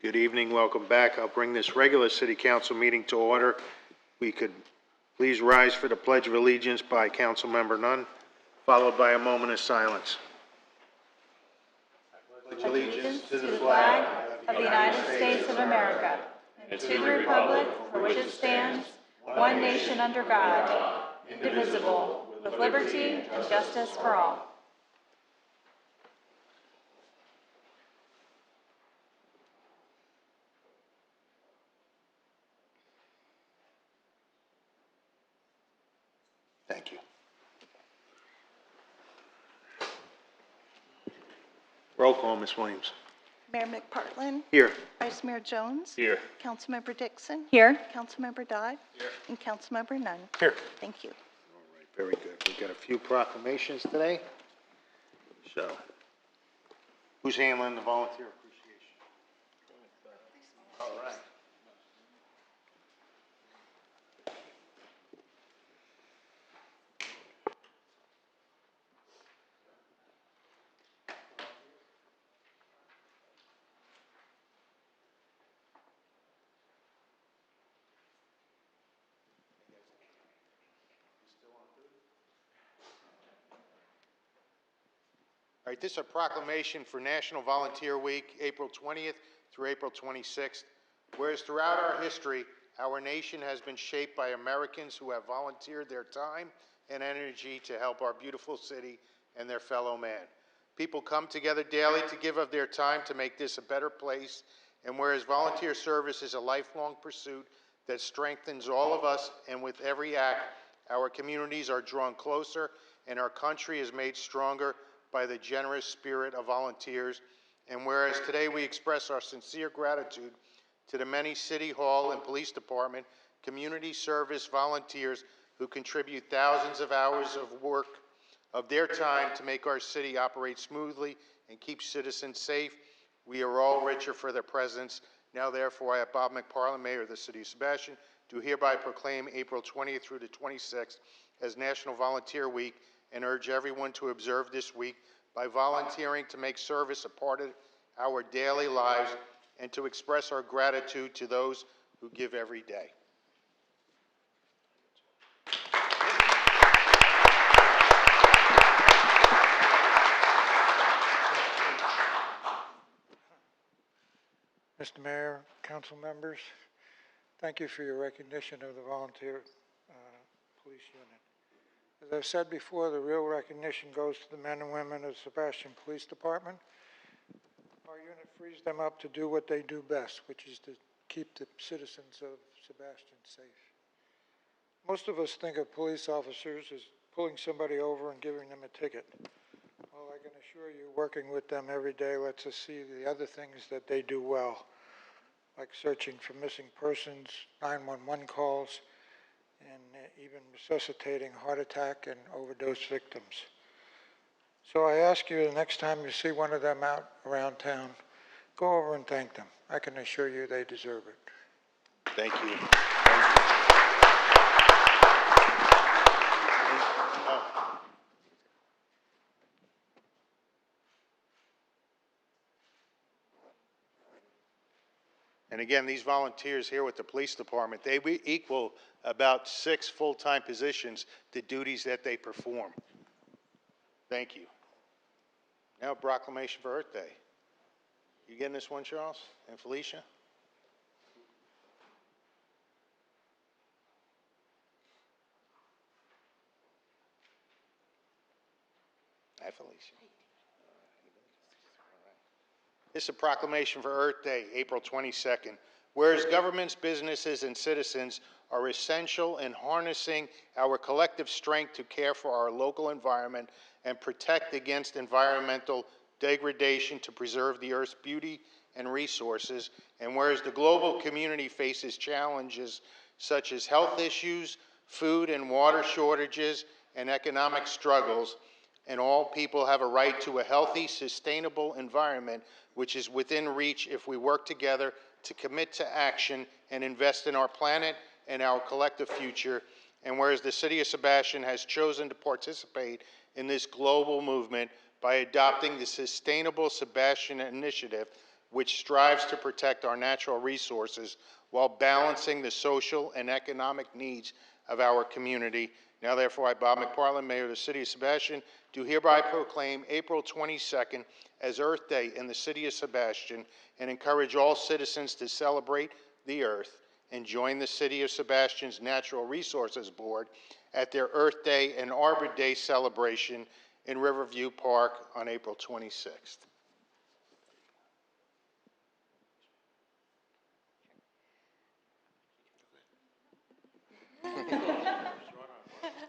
Good evening, welcome back. I'll bring this regular city council meeting to order. We could please rise for the Pledge of Allegiance by Councilmember Nunn, followed by a moment of silence. Pledge allegiance to the flag of the United States of America and to the republic for which it stands, one nation under God, indivisible, with liberty and justice for all. Thank you. Roll call, Ms. Williams. Mayor McPartlin. Here. Vice Mayor Jones. Here. Councilmember Dixon. Here. Councilmember Dodd. Here. And Councilmember Nunn. Here. Thank you. All right, very good. We've got a few proclamations today. So, who's handling the volunteer appreciation? All right. All right, this is a proclamation for National Volunteer Week, April 20th through April 26th. Whereas throughout our history, our nation has been shaped by Americans who have volunteered their time and energy to help our beautiful city and their fellow man. People come together daily to give of their time to make this a better place. And whereas volunteer service is a lifelong pursuit that strengthens all of us, and with every act, our communities are drawn closer and our country is made stronger by the generous spirit of volunteers. And whereas today we express our sincere gratitude to the many City Hall and Police Department community service volunteers who contribute thousands of hours of work of their time to make our city operate smoothly and keep citizens safe, we are all richer for their presence. Now therefore, I, Bob McPartlin, Mayor of the City of Sebastian, do hereby proclaim April 20th through the 26th as National Volunteer Week, and urge everyone to observe this week by volunteering to make service a part of our daily lives and to express our gratitude to those who give every day. Mr. Mayor, council members, thank you for your recognition of the volunteer police unit. As I've said before, the real recognition goes to the men and women of the Sebastian Police Department. Our unit frees them up to do what they do best, which is to keep the citizens of Sebastian safe. Most of us think of police officers as pulling somebody over and giving them a ticket. Well, I can assure you, working with them every day lets us see the other things that they do well, like searching for missing persons, 911 calls, and even resuscitating heart attack and overdose victims. So I ask you, the next time you see one of them out around town, go over and thank them. I can assure you they deserve it. Thank you. And again, these volunteers here with the police department, they equal about 6 full-time positions to duties that they perform. Thank you. Now a proclamation for Earth Day. You getting this one, Charles and Felicia? Hi, Felicia. This is a proclamation for Earth Day, April 22nd. Whereas governments, businesses, and citizens are essential in harnessing our collective strength to care for our local environment and protect against environmental degradation to preserve the Earth's beauty and resources, and whereas the global community faces challenges such as health issues, food and water shortages, and economic struggles, and all people have a right to a healthy, sustainable environment which is within reach if we work together to commit to action and invest in our planet and our collective future. And whereas the City of Sebastian has chosen to participate in this global movement by adopting the Sustainable Sebastian Initiative, which strives to protect our natural resources while balancing the social and economic needs of our community. Now therefore, I, Bob McParland, Mayor of the City of Sebastian, do hereby proclaim April 22nd as Earth Day in the City of Sebastian and encourage all citizens to celebrate the Earth and join the City of Sebastian's Natural Resources Board at their Earth Day and Arbor Day celebration in Riverview Park on April 26th.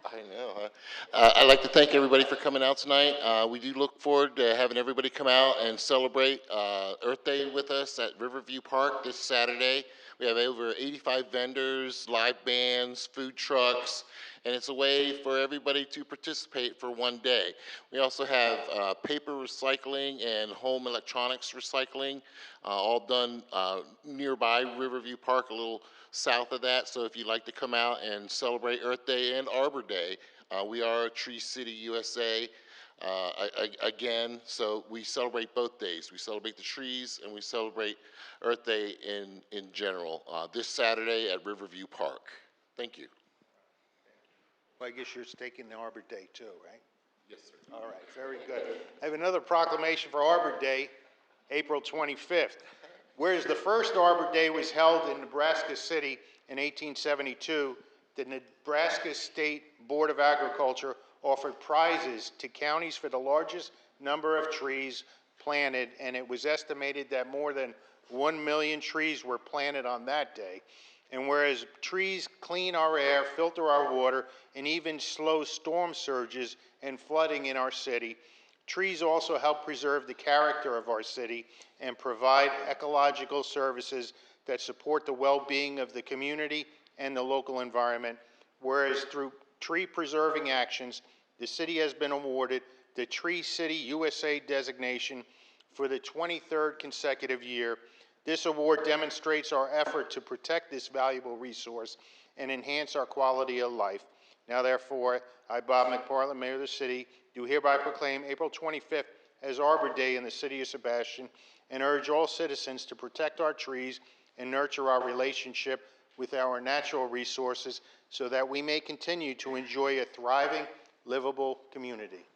I know, huh? I'd like to thank everybody for coming out tonight. We do look forward to having everybody come out and celebrate Earth Day with us at Riverview Park this Saturday. We have over 85 vendors, live bands, food trucks, and it's a way for everybody to participate for one day. We also have paper recycling and home electronics recycling, all done nearby Riverview Park, a little south of that. So if you'd like to come out and celebrate Earth Day and Arbor Day, we are Tree City, USA. Again, so we celebrate both days. We celebrate the trees and we celebrate Earth Day in general this Saturday at Riverview Park. Thank you. Well, I guess you're taking the Arbor Day too, right? Yes, sir. All right, very good. I have another proclamation for Arbor Day, April 25th. Whereas the first Arbor Day was held in Nebraska City in 1872, the Nebraska State Board of Agriculture offered prizes to counties for the largest number of trees planted, and it was estimated that more than 1 million trees were planted on that day. And whereas trees clean our air, filter our water, and even slow storm surges and flooding in our city, trees also help preserve the character of our city and provide ecological services that support the well-being of the community and the local environment. Whereas through tree preserving actions, the city has been awarded the Tree City USA designation for the 23rd consecutive year. This award demonstrates our effort to protect this valuable resource and enhance our quality of life. Now therefore, I, Bob McParland, Mayor of the City, do hereby proclaim April 25th as Arbor Day in the City of Sebastian and urge all citizens to protect our trees and nurture our relationship with our natural resources so that we may continue to enjoy a thriving, livable community.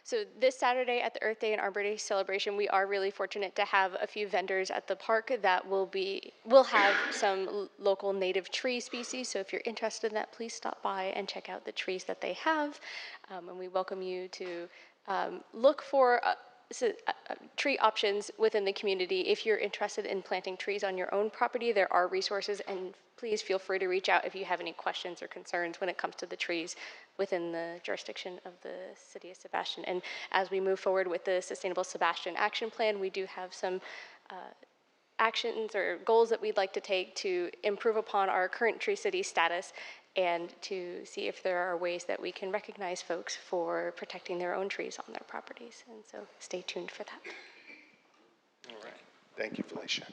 So this Saturday at the Earth Day and Arbor Day celebration, we are really fortunate to have a few vendors at the park that will have some local native tree species. So if you're interested in that, please stop by and check out the trees that they have. And we welcome you to look for tree options within the community. If you're interested in planting trees on your own property, there are resources, and please feel free to reach out if you have any questions or concerns when it comes to the trees within the jurisdiction of the City of Sebastian. And as we move forward with the Sustainable Sebastian Action Plan, we do have some actions or goals that we'd like to take to improve upon our current Tree City status and to see if there are ways that we can recognize folks for protecting their own trees on their properties. And so stay tuned for that. All right. Thank you, Felicia.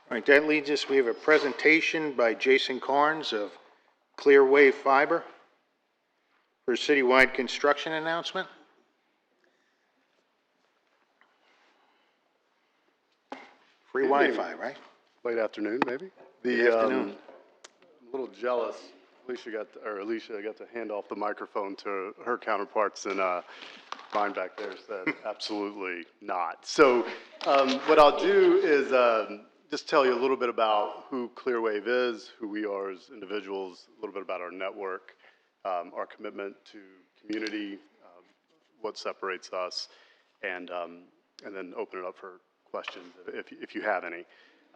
All right, that leads us, we have a presentation by Jason Carnes of Clear Wave Fiber for a citywide construction announcement. Free Wi-Fi, right? Late afternoon, maybe. Good afternoon. A little jealous. Alicia got to hand off the microphone to her counterparts, and mine back there said absolutely not. So what I'll do is just tell you a little bit about who Clearwave is, who we are as individuals, a little bit about our network, our commitment to community, what separates us, and then open it up for questions if you have any.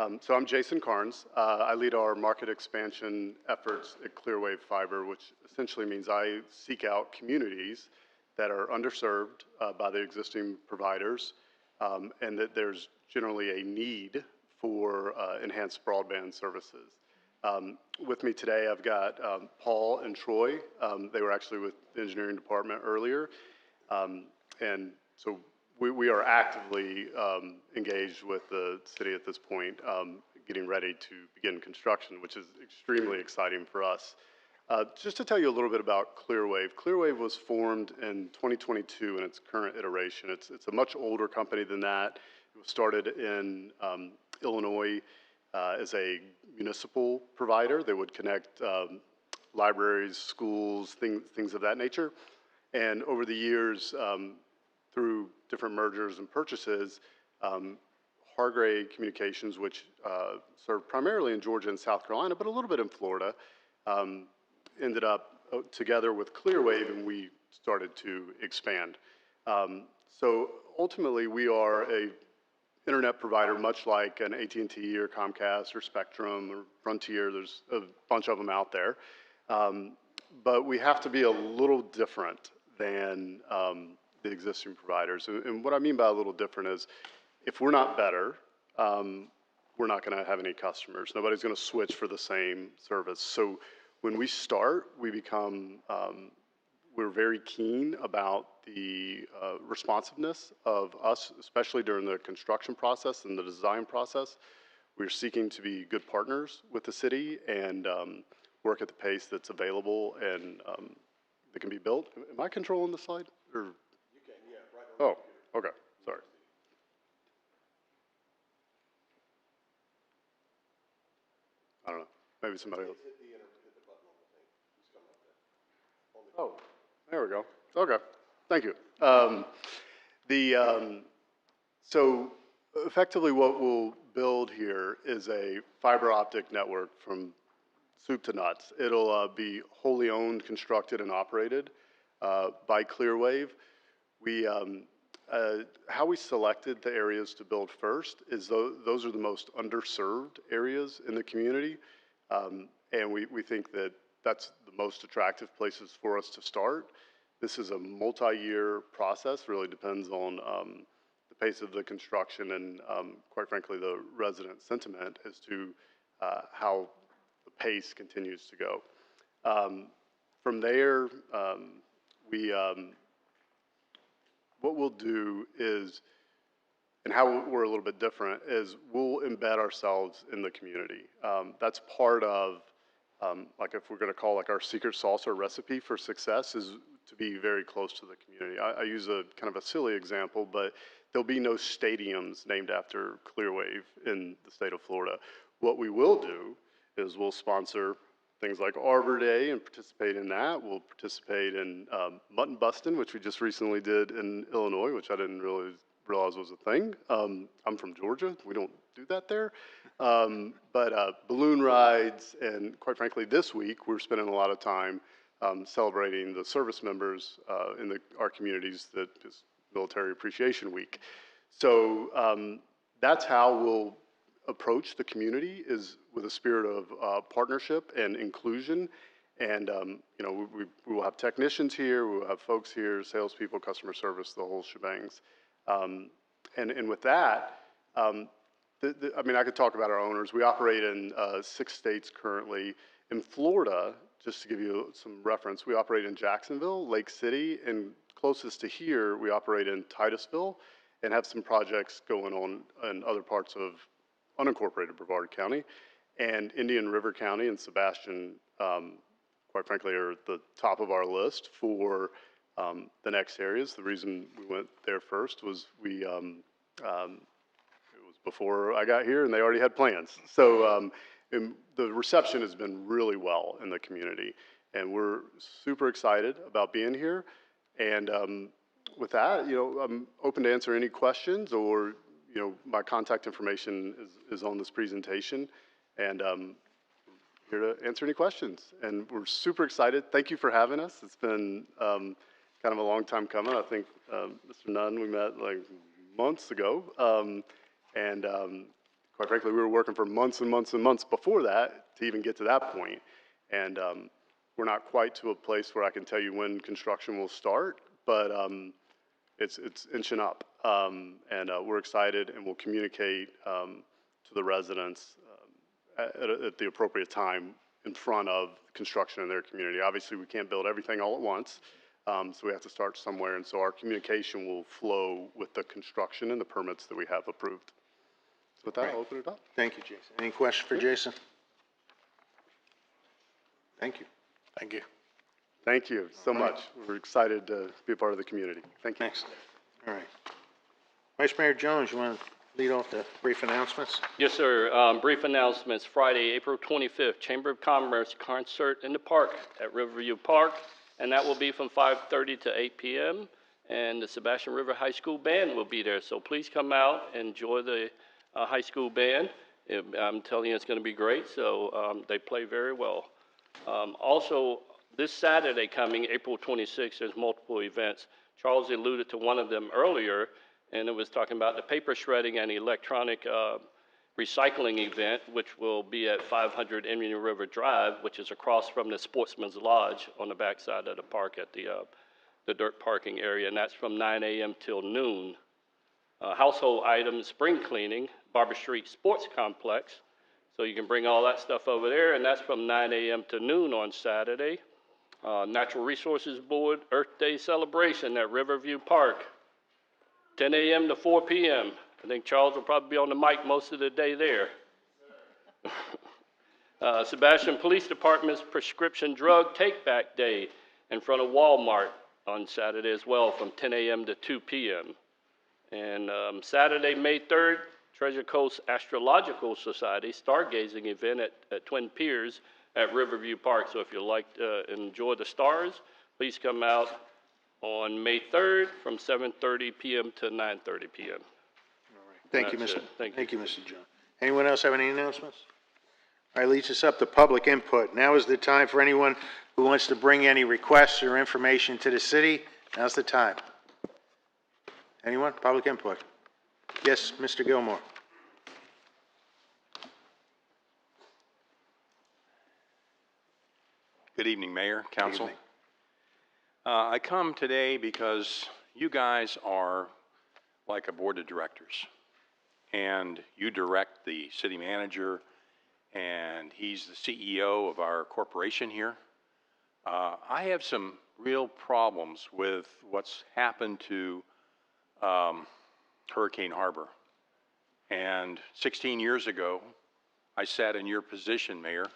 So I'm Jason Carnes. I lead our market expansion efforts at Clearwave Fiber, which essentially means I seek out communities that are underserved by the existing providers, and that there's generally a need for enhanced broadband services. With me today, I've got Paul and Troy. They were actually with the engineering department earlier. And so we are actively engaged with the city at this point, getting ready to begin construction, which is extremely exciting for us. Just to tell you a little bit about Clearwave. Clearwave was formed in 2022 in its current iteration. It's a much older company than that. It was started in Illinois as a municipal provider. They would connect libraries, schools, things of that nature. And over the years, through different mergers and purchases, Hargray Communications, which served primarily in Georgia and South Carolina, but a little bit in Florida, ended up together with Clearwave, and we started to expand. So ultimately, we are a internet provider, much like an AT&T or Comcast or Spectrum or Frontier. There's a bunch of them out there. But we have to be a little different than the existing providers. And what I mean by a little different is, if we're not better, we're not going to have any customers. Nobody's going to switch for the same service. So when we start, we become, we're very keen about the responsiveness of us, especially during the construction process and the design process. We're seeking to be good partners with the city and work at the pace that's available and that can be built. Am I controlling the slide? Or? You can, yeah, right on. Oh, okay, sorry. I don't know, maybe somebody else. Oh, there we go. Okay, thank you. So effectively what we'll build here is a fiber optic network from soup to nuts. It'll be wholly owned, constructed, and operated by Clearwave. How we selected the areas to build first is those are the most underserved areas in the community, and we think that that's the most attractive places for us to start. This is a multi-year process, really depends on the pace of the construction and quite frankly the resident sentiment as to how the pace continues to go. From there, what we'll do is, and how we're a little bit different, is we'll embed ourselves in the community. That's part of, like if we're going to call like our secret sauce or recipe for success is to be very close to the community. I use a kind of a silly example, but there'll be no stadiums named after Clearwave in the state of Florida. What we will do is we'll sponsor things like Arbor Day and participate in that. We'll participate in mutton busting, which we just recently did in Illinois, which I didn't really realize was a thing. I'm from Georgia. We don't do that there. But balloon rides, and quite frankly, this week we're spending a lot of time celebrating the service members in our communities that is Military Appreciation Week. So that's how we'll approach the community, is with a spirit of partnership and inclusion. And you know, we will have technicians here, we will have folks here, salespeople, customer service, the whole shebangs. And with that, I mean, I could talk about our owners. We operate in 6 states currently. In Florida, just to give you some reference, we operate in Jacksonville, Lake City, and closest to here, we operate in Titusville and have some projects going on in other parts of unincorporated Brevard County. And Indian River County and Sebastian, quite frankly, are at the top of our list for the next areas. The reason we went there first was it was before I got here and they already had plans. So and the reception has been really well in the community, and we're super excited about being here. And with that, you know, I'm open to answer any questions, or you know, my contact information is on this presentation, and here to answer any questions. And we're super excited. Thank you for having us. It's been kind of a long time coming. I think Mr. Nunn, we met like months ago, and quite frankly, we were working for months and months and months before that to even get to that point. And we're not quite to a place where I can tell you when construction will start, but it's inching up. And we're excited, and we'll communicate to the residents at the appropriate time in front of construction in their community. Obviously, we can't build everything all at once, so we have to start somewhere, and so our communication will flow with the construction and the permits that we have approved. So with that, I'll open it up. Thank you, Jason. Any questions for Jason? Thank you. Thank you. Thank you so much. We're excited to be a part of the community. Thank you. Thanks. All right. Vice Mayor Jones, you want to lead off the brief announcements? Yes, sir. Brief announcements. Friday, April 25th, Chamber of Commerce concert in the park at Riverview Park, and that will be from 5:30 to 8 p.m. And the Sebastian River High School Band will be there. So please come out and enjoy the high school band. I'm telling you, it's going to be great. So they play very well. Also, this Saturday coming, April 26th, there's multiple events. Charles alluded to one of them earlier, and it was talking about the paper shredding and electronic recycling event, which will be at 500 Indian River Drive, which is across from the Sportsman's Lodge on the backside of the park at the dirt parking area, and that's from 9 a.m. till noon. Household items, spring cleaning, Barber Street Sports Complex, so you can bring all that stuff over there, and that's from 9 a.m. to noon on Saturday. Natural Resources Board Earth Day celebration at Riverview Park, 10 a.m. to 4 p.m. I think Charles will probably be on the mic most of the day there. Sebastian Police Department's Prescription Drug Take-Back Day in front of Walmart on Saturday as well from 10 a.m. to 2 p.m. And Saturday, May 3rd, Treasure Coast Astrological Society stargazing event at Twin Piers at Riverview Park. So if you like to enjoy the stars, please come out on May 3rd from 7:30 p.m. to 9:30 p.m. Thank you, That's Mr. it. Thank you. Mr. Jones. Anyone else have any announcements? All right, leads us up to public input. Now is the time for anyone who wants to bring any requests or information to the city. Now's the time. Anyone? Public input. Yes, Mr. Gilmore. Good evening, Mayor, Council. evening. I come today because you guys are like a board of directors, and you direct the city manager, and he's the CEO of our corporation here. I have some real problems with what's happened to Hurricane Harbor. And 16 years ago, I sat in your position, Mayor,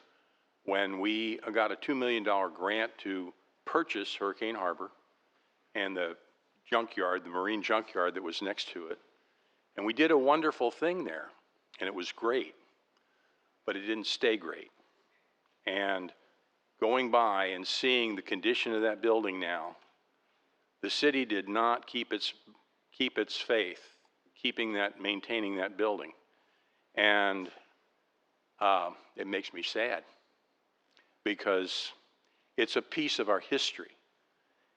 when we got a $2 million grant to purchase Hurricane Harbor and the junkyard, the marine junkyard that was next to it. And we did a wonderful thing there, and it was great, but it didn't stay great. And going by and seeing the condition of that building now, the city did not keep its faith, maintaining that building. And it makes me sad, because it's a piece of our history.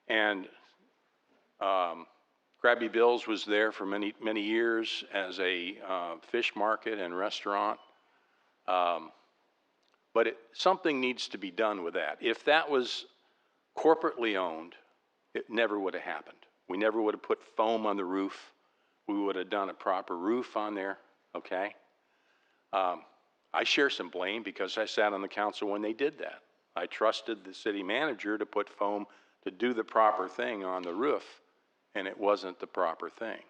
And Krabby Bill's was there for many, many years as a fish market and restaurant. But something needs to be done with that. If that was corporately owned, it never would have happened. We never would have put foam on the roof. We would have done a proper roof on there, okay? I share some blame because I sat on the council when they did that. I trusted the city manager to put foam to do the proper thing on the roof, and it wasn't the proper thing.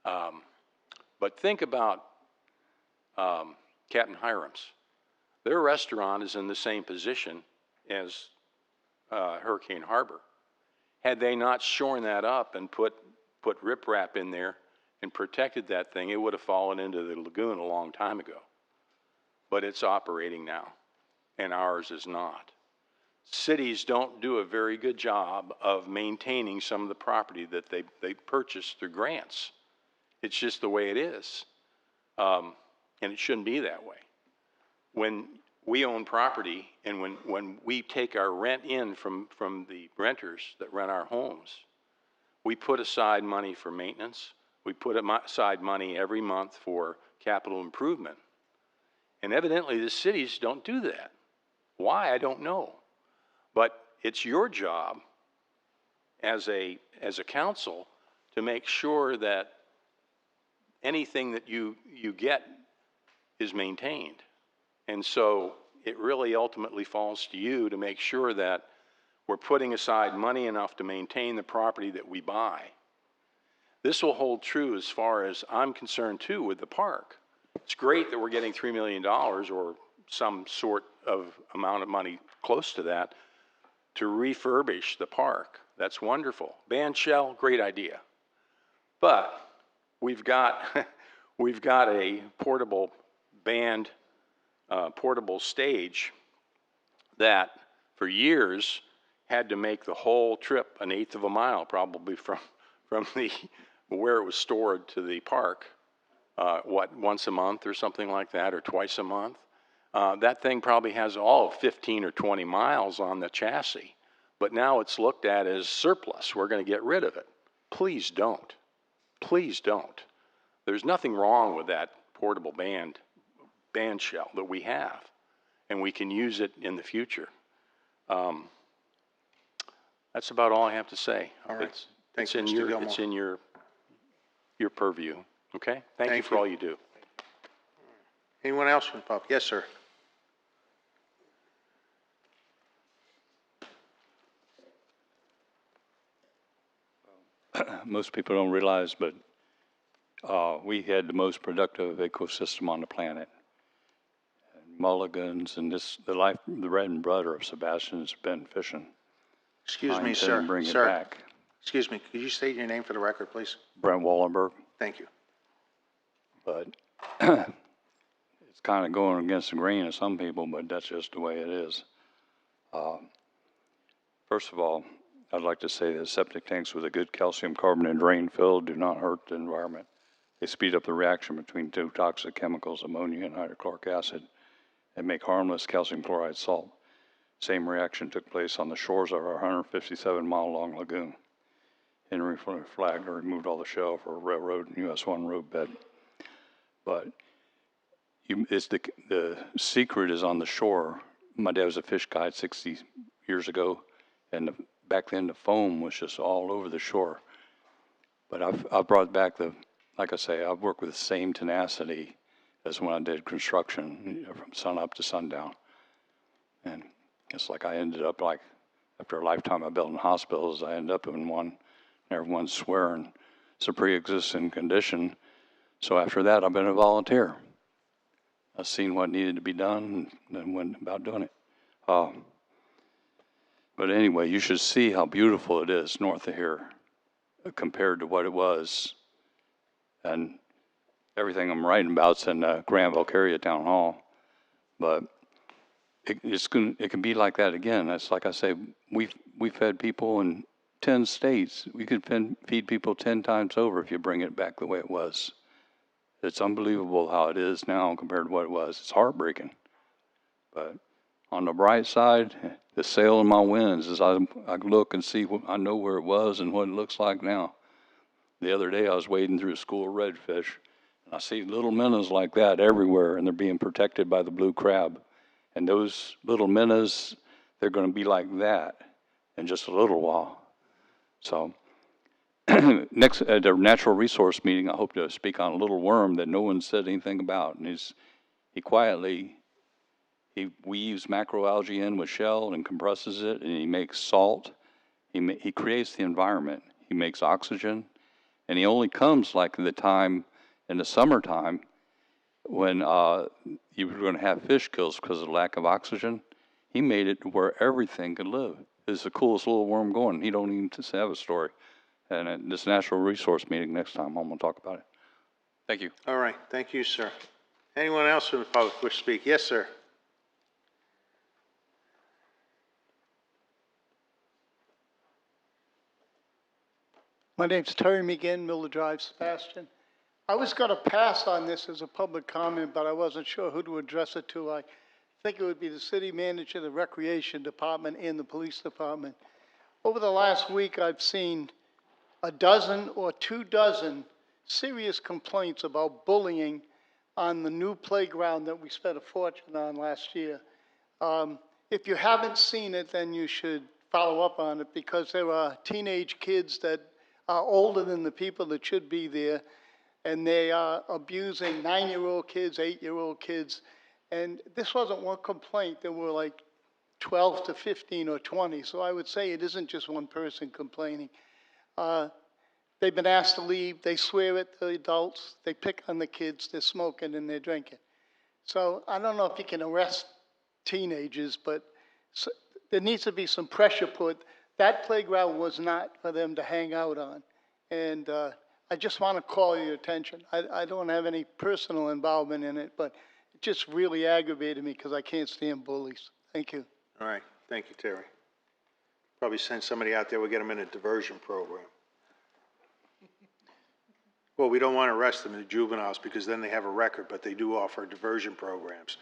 But think about Captain Hiram's. Their restaurant is in the same position as Hurricane Harbor. Had they not shorn that up and put riprap in there and protected that thing, it would have fallen into the lagoon a long time ago. But it's operating now, and ours is not. Cities don't do a very good job of maintaining some of the property that they purchase through grants. It's just the way it is. And it shouldn't be that way. When we own property and when we take our rent in from the renters that rent our homes, we put aside money for maintenance. We put aside money every month for capital improvement. And evidently the cities don't do that. Why, I don't know. But it's your job as a council to make sure that anything that you get is maintained. And so it really ultimately falls to you to make sure that we're putting aside money enough to maintain the property that we buy. This will hold true as far as I'm concerned too with the park. It's great that we're getting $3 million or some sort of amount of money close to that to refurbish the park. That's wonderful. Band shell, great idea. But we've got a portable band, portable stage that for years had to make the whole trip an eighth of a mile probably from the where it was stored to the park. Once a month or something like that, or twice a month. That thing probably has all of 15 or 20 miles on the chassis, but now it's looked at as surplus. We're going to get rid of it. Please don't. Please don't. There's nothing wrong with that portable band shell that we have, and we can use it in the future. That's about all I have to say. All right. It's in your purview. Okay? Thank you for all you do. Anyone else from the public? Yes, sir. Most people don't realize, but we had the most productive ecosystem on the planet. And mulligans and the bread and butter of Sebastian has been fishing. Excuse me, sir. Bring it Sir, back. excuse me. Could you state your name for the record, please? Brent Wallenberg. Thank you. But it's kind of going against the grain of some people, but that's just the way it is. First of all, I'd like to say that septic tanks with a good calcium carbonate drain fill do not hurt the environment. They speed up the reaction between two toxic chemicals, ammonia and hydrochloric acid, and make harmless calcium chloride salt. Same reaction took place on the shores of our 157-mile-long lagoon. Henry Flagler removed all the shell for a railroad and US 1 roadbed. But the secret is on the shore. My dad was a fish guide 60 years ago, and back then the foam was just all over the shore. But I've brought back like I say, I've worked with the same tenacity as when I did construction, from sun up to sundown. And it's like I ended up like, after a lifetime of building hospitals, I ended up in one, and everyone's swearing it's a pre-existing condition. So after that, I've been a volunteer. I've seen what needed to be done and then went about doing it. But anyway, you should see how beautiful it is north of here compared to what it was. And everything I'm writing about is in Granville Carrier Town Hall. But it can be like that again. It's like I say, we fed people in 10 states. We could feed people 10 times over if you bring it back the way it was. It's unbelievable how it is now compared to what it was. It's heartbreaking. But on the bright side, the sail in my winds as I look and see, I know where it was and what it looks like now. The other day I was wading through a school of redfish, and I see little minnows like that everywhere, and they're being protected by the blue crab. And those little minnows, they're going to be like that in just a little while. So next at the natural resource meeting, I hope to speak on a little worm that no one said anything about. And we use macroalgae in with shell and compresses it, and he makes salt. He creates the environment. He makes oxygen, and he only comes like the time in the summertime when you were going to have fish kills because of the lack of oxygen. He made it where everything could live. It's the coolest little worm going. He don't even have a story. And at this natural resource meeting next time, I'm going to talk about it. Thank you. All right. Thank you, sir. Anyone else from the public wish to speak? Yes, sir. My name's Terry McGinn, Miller Drive, Sebastian. I was going to pass on this as a public comment, but I wasn't sure who to address it to. I think it would be the city manager, the recreation department, and the police department. Over the last week, I've seen a dozen or 2 dozen serious complaints about bullying on the new playground that we spent a fortune on last year. If you haven't seen it, then you should follow up on it, because there are teenage kids that are older than the people that should be there, and they are abusing 9-year-old kids, 8-year-old kids. And this wasn't one complaint. There were like 12 to 15 or 20. So I would say it isn't just one person complaining. They've been asked to leave. They swear at the adults. They pick on the kids. They're smoking and they're drinking. So I don't know if you can arrest teenagers, but there needs to be some pressure put. That playground was not for them to hang out on. And I just want to call your attention. I don't have any personal involvement in it, but it just really aggravated me because I can't stand bullies. Thank you. All right, thank you, Terry. Probably send somebody out there, we'll get them in a diversion program. Well, we don't want to arrest them in the juveniles because then they have a record, but they do offer diversion programs.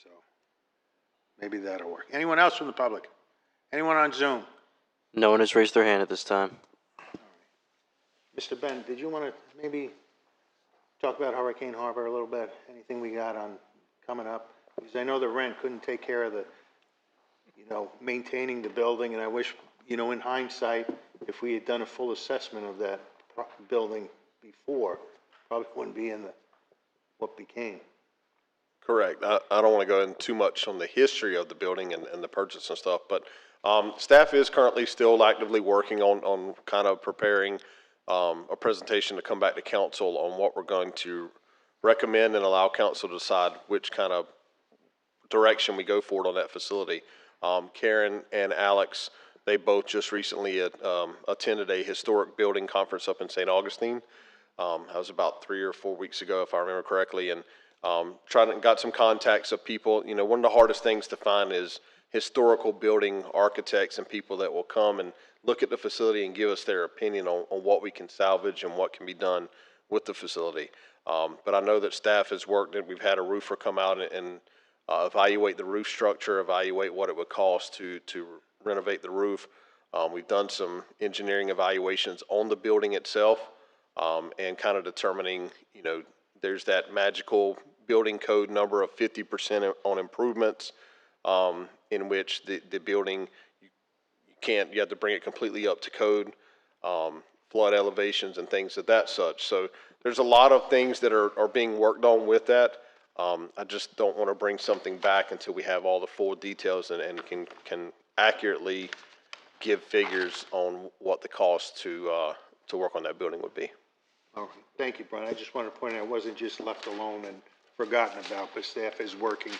So maybe that'll work. Anyone else from the public? Anyone on Zoom? No one has raised their hand at this time. Mr. Ben, did you want to maybe talk about Hurricane Harbor a little bit? Anything we got on coming up? Because I know the rent couldn't take care of the, maintaining the building, and I wish, in hindsight, if we had done a full assessment of that building before, probably wouldn't be in what became. Correct. I don't want to go into too much on the history of the building and the purchase and stuff, but staff is currently still actively working on kind of preparing a presentation to come back to council on what we're going to recommend and allow council to decide which kind of direction we go forward on that facility. Karen and Alex, they both just recently attended a historic building conference up in St. Augustine. That was about 3 or 4 weeks ago, if I remember correctly, and got some contacts of people. One of the hardest things to find is historical building architects and people that will come and look at the facility and give us their opinion on what we can salvage and what can be done with the facility. But I know that staff has worked, and we've had a roofer come out and evaluate the roof structure, evaluate what it would cost to renovate the roof. We've done some engineering evaluations on the building itself, and kind of determining, there's that magical building code number of 50% on improvements, in which the building, you have to bring it completely up to code, flood elevations and things of that such. So there's a lot of things that are being worked on with that. I just don't want to bring something back until we have all the full details and can accurately give figures on what the cost to work on that building would be. All right. Thank you, Brian. I just wanted to point out it wasn't just left alone and forgotten about, but staff is working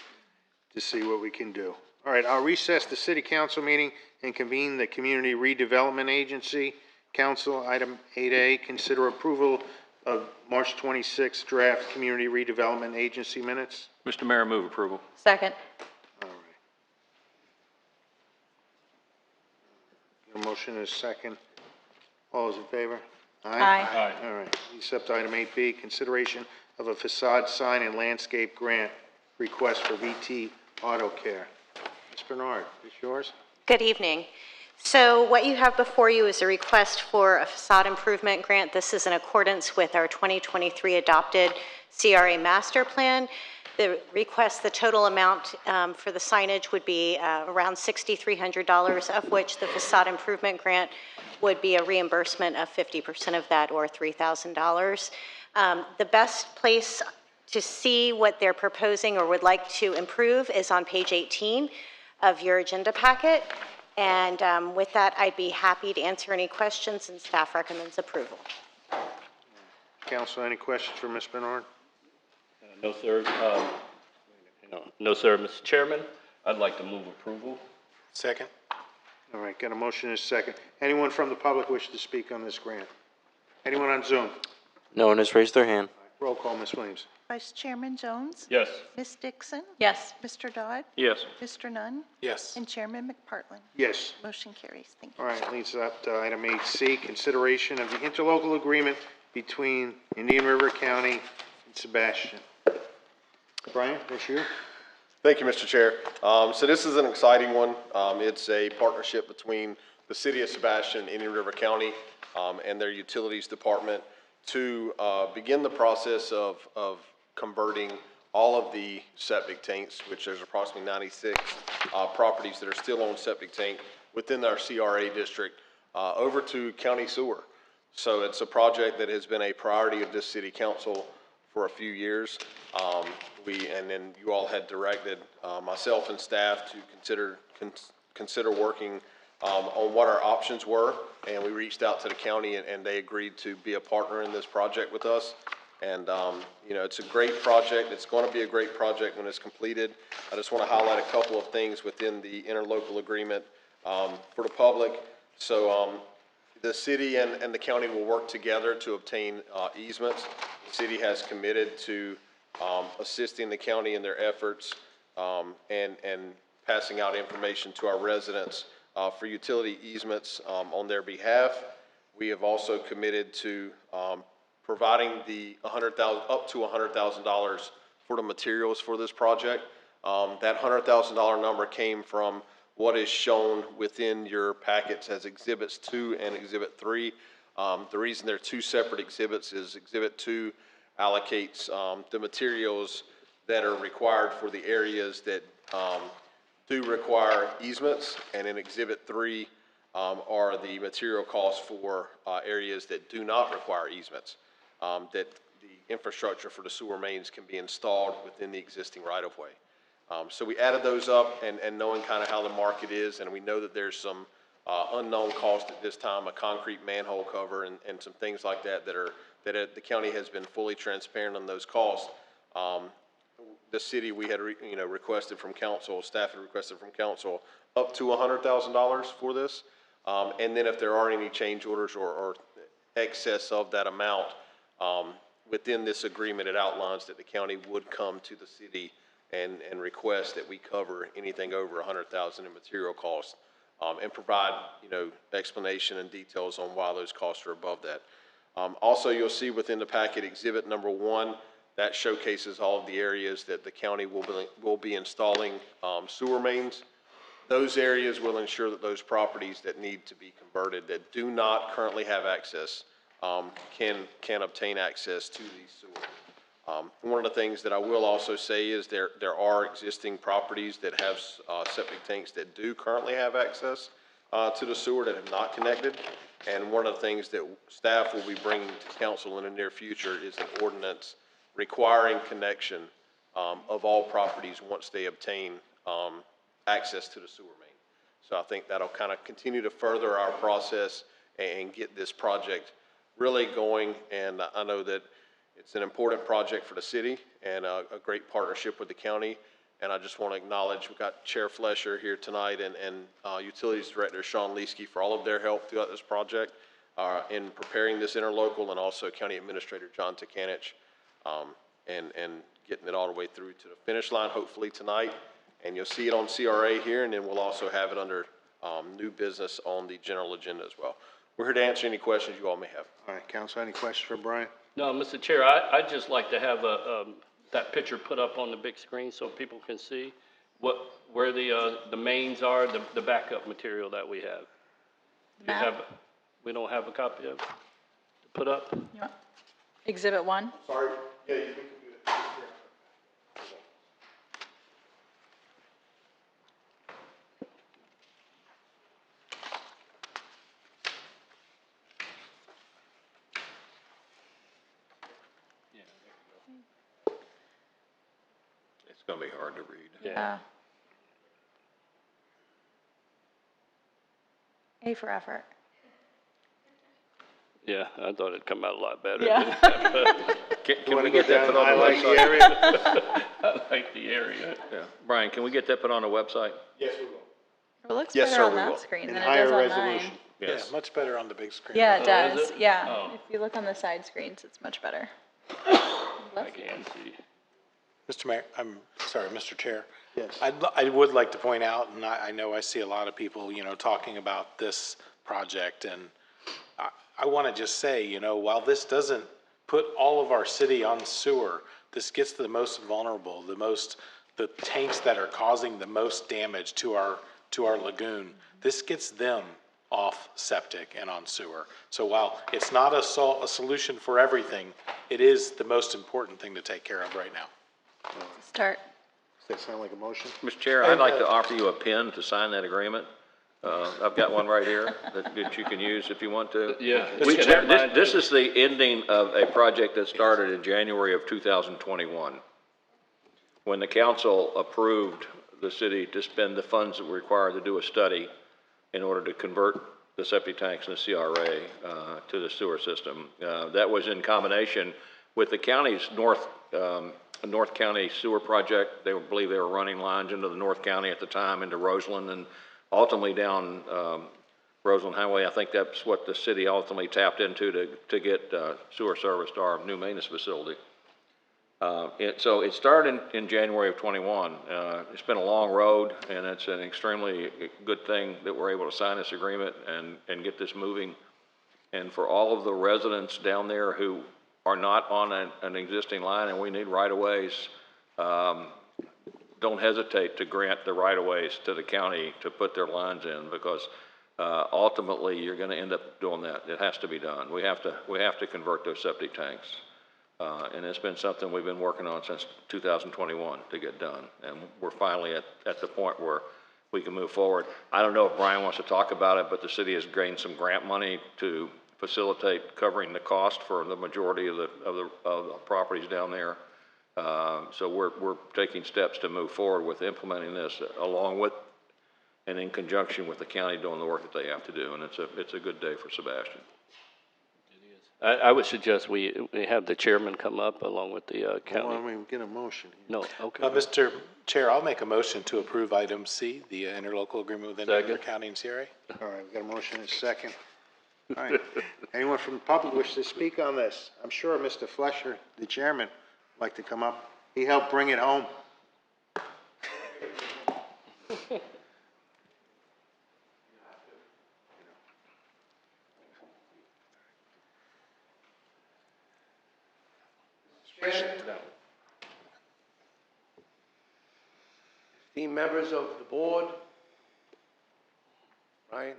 to see what we can do. All right, I'll recess the city council meeting and convene the Community Redevelopment Agency. Council, item 8A, consider approval of March 26th draft Community Redevelopment Agency minutes. Mr. Mayor, move approval. Second. All right. Your motion is second. All those in favor? Aye. All right. Accept item 8B, consideration of a facade sign and landscape grant request for VT Auto Care. Ms. Bernard, is yours? Good evening. So what you have before you is a request for a facade improvement grant. This is in accordance with our 2023 adopted CRA master plan. The request, the total amount for the signage would be around $6,300, of which the facade improvement grant would be a reimbursement of 50% of that, or $3,000. The best place to see what they're proposing or would like to improve is on page 18 of your agenda packet. And with that, I'd be happy to answer any questions, and staff recommends approval. Council, any questions for Ms. Bernard? No, sir. No, sir. Mr. Chairman, I'd like to move approval. Second. All right, got a motion and a second. Anyone from the public wish to speak on this grant? Anyone on Zoom? No one has raised their hand. Roll call, Ms. Williams. Vice Chairman Jones? Yes. Ms. Dixon? Yes. Mr. Dodd? Yes. Mr. Nunn? Yes. And Chairman McPartlin? Yes. Motion carries. Thank you. All right, leads up to item 8C, consideration of the interlocal agreement between Indian River County and Sebastian. Brian, that's you? Thank you, Mr. Chair. So this is an exciting one. It's a partnership between the City of Sebastian, Indian River County, and their Utilities Department to begin the process of converting all of the septic tanks, which there's approximately 96 properties that are still on septic tank within our CRA district, over to county sewer. So it's a project that has been a priority of this city council for a few years. And then you all had directed myself and staff to consider working on what our options were, and we reached out to the county, and they agreed to be a partner in this project with us. And you know, it's a great project. It's going to be a great project when it's completed. I just want to highlight a couple of things within the interlocal agreement for the public. So the city and the county will work together to obtain easements. The city has committed to assisting the county in their efforts and passing out information to our residents for utility easements on their behalf. We have also committed to providing the up to $100,000 for the materials for this project. That $100,000 number came from what is shown within your packets as Exhibits 2 and Exhibit 3. The reason they're two separate exhibits is Exhibit 2 allocates the materials that are required for the areas that do require easements, and in Exhibit 3 are the material costs for areas that do not require easements, that the infrastructure for the sewer mains can be installed within the existing right-of-way. So we added those up, and knowing kind of how the market is, and we know that there's some unknown cost at this time, a concrete manhole cover and some things like that that the county has been fully transparent on those costs. The city, we had requested from council, staff had requested from council up to $100,000 for this. And then if there are any change orders or excess of that amount, within this agreement, it outlines that the county would come to the city and request that we cover anything over $100,000 in material costs, and provide, explanation and details on why those costs are above that. Also, you'll see within the packet Exhibit number 1, that showcases all of the areas that the county will be installing sewer mains. Those areas will ensure that those properties that need to be converted that do not currently have access can obtain access to these sewers. One of the things that I will also say is there are existing properties that have septic tanks that do currently have access to the sewer that have not connected. And one of the things that staff will be bringing to council in the near future is an ordinance requiring connection of all properties once they obtain access to the sewer main. So I think that'll kind of continue to further our process and get this project really going. And I know that it's an important project for the city and a great partnership with the county. And I just want to acknowledge, we've got Chair Flesher here tonight and Utilities Director Sean Leesky for all of their help throughout this project in preparing this interlocal, and also County Administrator John Takanich, and getting it all the way through to the finish line, hopefully tonight. And you'll see it on CRA here, and then we'll also have it under new business on the general agenda as well. We're here to answer any questions you all may have. All right, council, any questions for Brian? No, Mr. Chair, I'd just like to have that picture put up on the big screen so people can see where the mains are, the backup material that we have. We don't have a copy of it to put up? Yeah. Exhibit 1? Sorry. Yeah, you can do that. It's going to be hard to read. Yeah. A for effort. Yeah, I thought it'd come out a lot better. Yeah. Can we get that put on the website? I like the area. Yeah. Brian, can we get that put on the website? Yes, we will. It looks Yes, better sir, on we that will. screen In than it higher does on resolution. mine. Yes. Yeah, much better on the big screen. Yeah, it Oh, is does. it? Yeah. Oh. If you look on the side screens, it's much better. I can't see. Mr. Mayor, I'm sorry, Mr. Chair. Yes. I would like to point out, and I know I see a lot of people, talking about this project, and I want to just say, while this doesn't put all of our city on sewer, this gets the most vulnerable, the tanks that are causing the most damage to our lagoon. This gets them off septic and on sewer. So while it's not a solution for everything, it is the most important thing to take care of right now. Start. Does that sound like a motion? Mr. Chair, I'd like to offer you a pen to sign that agreement. I've got one right here that you can use if you want to. Yeah. This is the ending of a project that started in January of 2021, when the council approved the city to spend the funds that were required to do a study in order to convert the septic tanks and the CRA to the sewer system. That was in combination with the county's North County sewer project. They believe they were running lines into the North County at the time, into Roseland, and ultimately down Roseland Highway. I think that's what the city ultimately tapped into to get sewer service to our new maintenance facility. So it started in January of 21. It's been a long road, and it's an extremely good thing that we're able to sign this agreement and get this moving. And for all of the residents down there who are not on an existing line and we need right-of-ways, don't hesitate to grant the right-of-ways to the county to put their lines in, because ultimately you're going to end up doing that. It has to be done. We have to convert those septic tanks. And it's been something we've been working on since 2021 to get done. And we're finally at the point where we can move forward. I don't know if Brian wants to talk about it, but the city has gained some grant money to facilitate covering the cost for the majority of the properties down there. So we're taking steps to move forward with implementing this along with and in conjunction with the county doing the work that they have to do. And it's a good day for Sebastian. I would suggest we have the chairman come up along with the county. Well, I mean, get a motion here. No, okay. Mr. Chair, I'll make a motion to approve item C, the interlocal agreement with Indian River County and CRA. All right, we've got a motion and a second. All right. Anyone from the public wish to speak on this? I'm sure Mr. Flesher, the chairman, would like to come up. He helped bring it home. Esteemed members of the board, Ryan,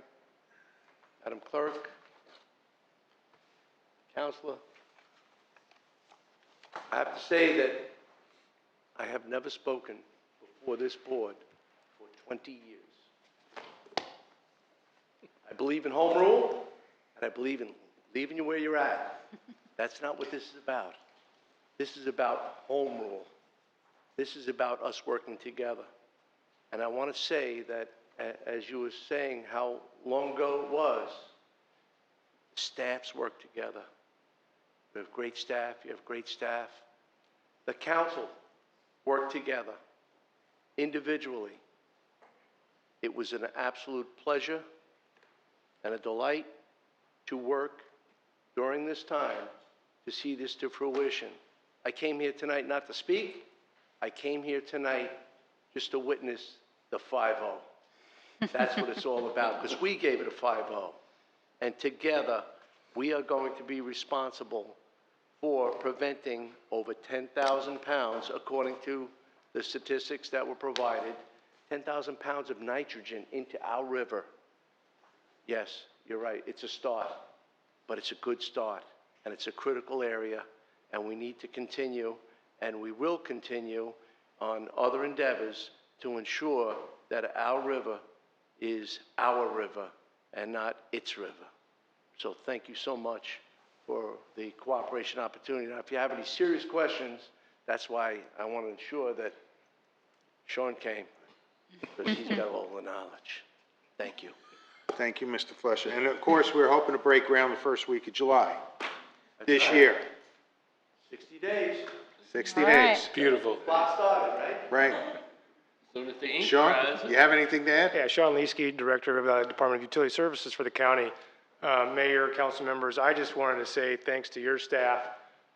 Madam Clerk, Counselor, I have to say that I have never spoken before this board for 20 years. I believe in home rule, and I believe in leaving you where you're at. That's not what this is about. This is about home rule. This is about us working together. And I want to say that, as you were saying how long ago it was, staffs work together. We have great staff, you have great staff. The council worked together, individually. It was an absolute pleasure and a delight to work during this time to see this to fruition. I came here tonight not to speak. I came here tonight just to witness the 5-0. That's what it's all about, because we gave it a 5-0. And together, we are going to be responsible for preventing over 10,000 pounds, according to the statistics that were provided, 10,000 pounds of nitrogen into our river. Yes, you're right, it's a start, but it's a good start, and it's a critical area, and we need to continue, and we will continue on other endeavors to ensure that our river is our river and not its river. So thank you so much for the cooperation opportunity. Now, if you have any serious questions, that's why I want to ensure that Sean came, because he's got all the knowledge. Thank you. Thank you, Mr. Flesher. And of course, we're hoping to break ground the first week of July this year. 60 days. 60 All right. days. Beautiful. Clock started, right? Right. Soon as the ink Sean, dries. you have anything to add? Yeah, Sean Leesky, Director of the Department of Utility Services for the county. Mayor, council members, I just wanted to say thanks to your staff,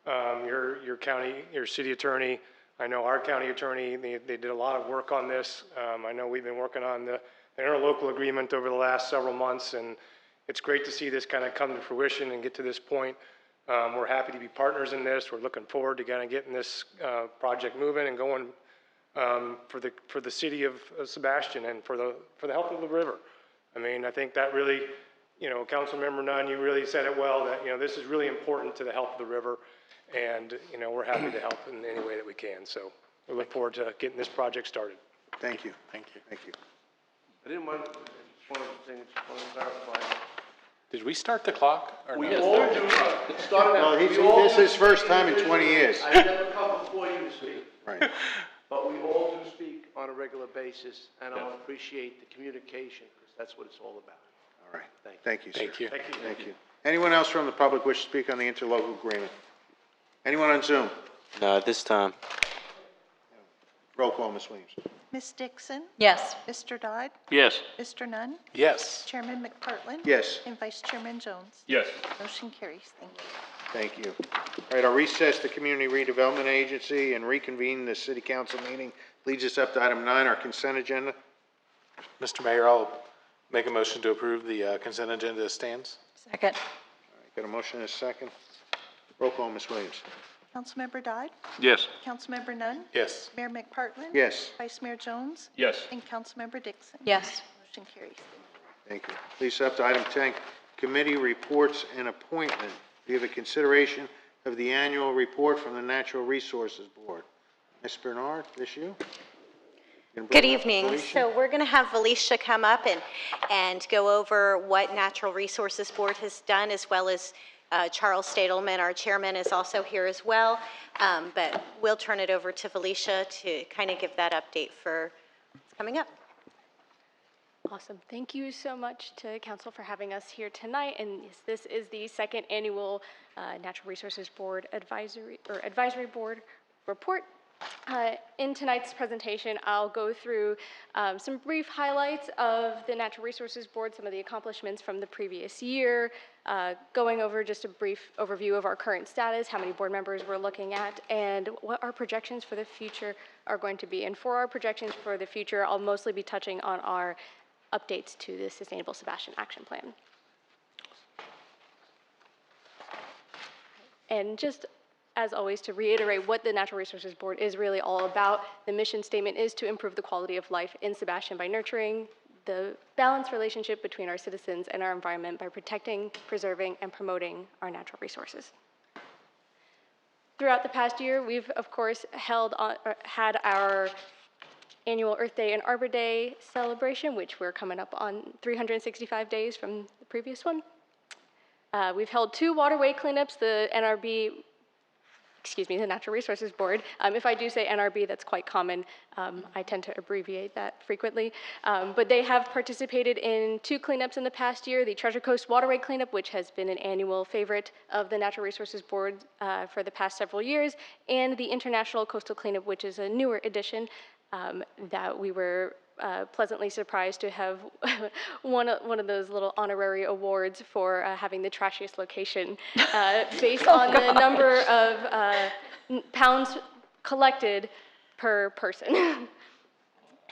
your county, your city attorney. I know our county attorney, they did a lot of work on this. I know we've been working on the interlocal agreement over the last several months, and it's great to see this kind of come to fruition and get to this point. We're happy to be partners in this. We're looking forward to kind of getting this project moving and going for the city of Sebastian and for the health of the river. I mean, I think that really you know, Councilmember Nunn, you really said it well, that, you know, this is really important to the health of the river, and, you know, we're happy to help in any way that we can. So we look forward to getting this project started. Thank you. Thank you. Thank you. I didn't want, just one of the things, I want to verify. Did we start the clock? Or We no? all do, started Well, out. this is his first time in 20 years. I never come before you to speak. Right. But we all do speak on a regular basis, and I appreciate the communication, because that's what it's all about. All right. Thank you, sir. Thank you. Thank you. Anyone else from the public wish to speak on the interlocal agreement? Anyone on Zoom? No, at this time. Roll call, Ms. Williams. Ms. Dixon? Yes. Mr. Dodd? Yes. Mr. Nunn? Yes. Chairman McPartlin? Yes. And Vice Chairman Jones? Yes. Motion carries. Thank you. Thank you. All right, I'll recess the Community Redevelopment Agency and reconvene the City Council meeting. Leads us up to item 9, our consent agenda. Mr. Mayor, I'll make a motion to approve the consent agenda as stands. Second. Got a motion and a second. Roll call, Ms. Williams. Councilmember Dodd? Yes. Councilmember Nunn? Yes. Mayor McPartlin? Yes. Vice Mayor Jones? Yes. And Councilmember Dixon? Yes. Motion carries. Thank you. Leads us up to item 10, committee reports and appointment. We have a consideration of the annual report from the Natural Resources Board. Ms. Bernard, this you? Good evening. Felicia? So we're going to have Felicia come up and go over what Natural Resources Board has done, as well as Charles Stadelman, our chairman, is also here as well. But we'll turn it over to Felicia to kind of give that update for what's coming up. Awesome. Thank you so much to Council for having us here tonight. And yes, this is the second annual Natural Resources Board Advisory Board report. In tonight's presentation, I'll go through some brief highlights of the Natural Resources Board, some of the accomplishments from the previous year, going over just a brief overview of our current status, how many board members we're looking at, and what our projections for the future are going to be. And for our projections for the future, I'll mostly be touching on our updates to the Sustainable Sebastian Action Plan. And just as always, to reiterate what the Natural Resources Board is really all about, the mission statement is to improve the quality of life in Sebastian by nurturing the balanced relationship between our citizens and our environment by protecting, preserving, and promoting our natural resources. Throughout the past year, we've, of course, had our annual Earth Day and Arbor Day celebration, which we're coming up on 365 days from the previous one. We've held 2 waterway cleanups, the Natural Resources Board. If I do say NRB, that's quite common. I tend to abbreviate that frequently. But they have participated in 2 cleanups in the past year, the Treasure Coast Waterway Cleanup, which has been an annual favorite of the Natural Resources Board for the past several years, and the International Coastal Cleanup, which is a newer addition that we were pleasantly surprised to have one of those little honorary awards for having the trashiest location based on the number of pounds collected per person.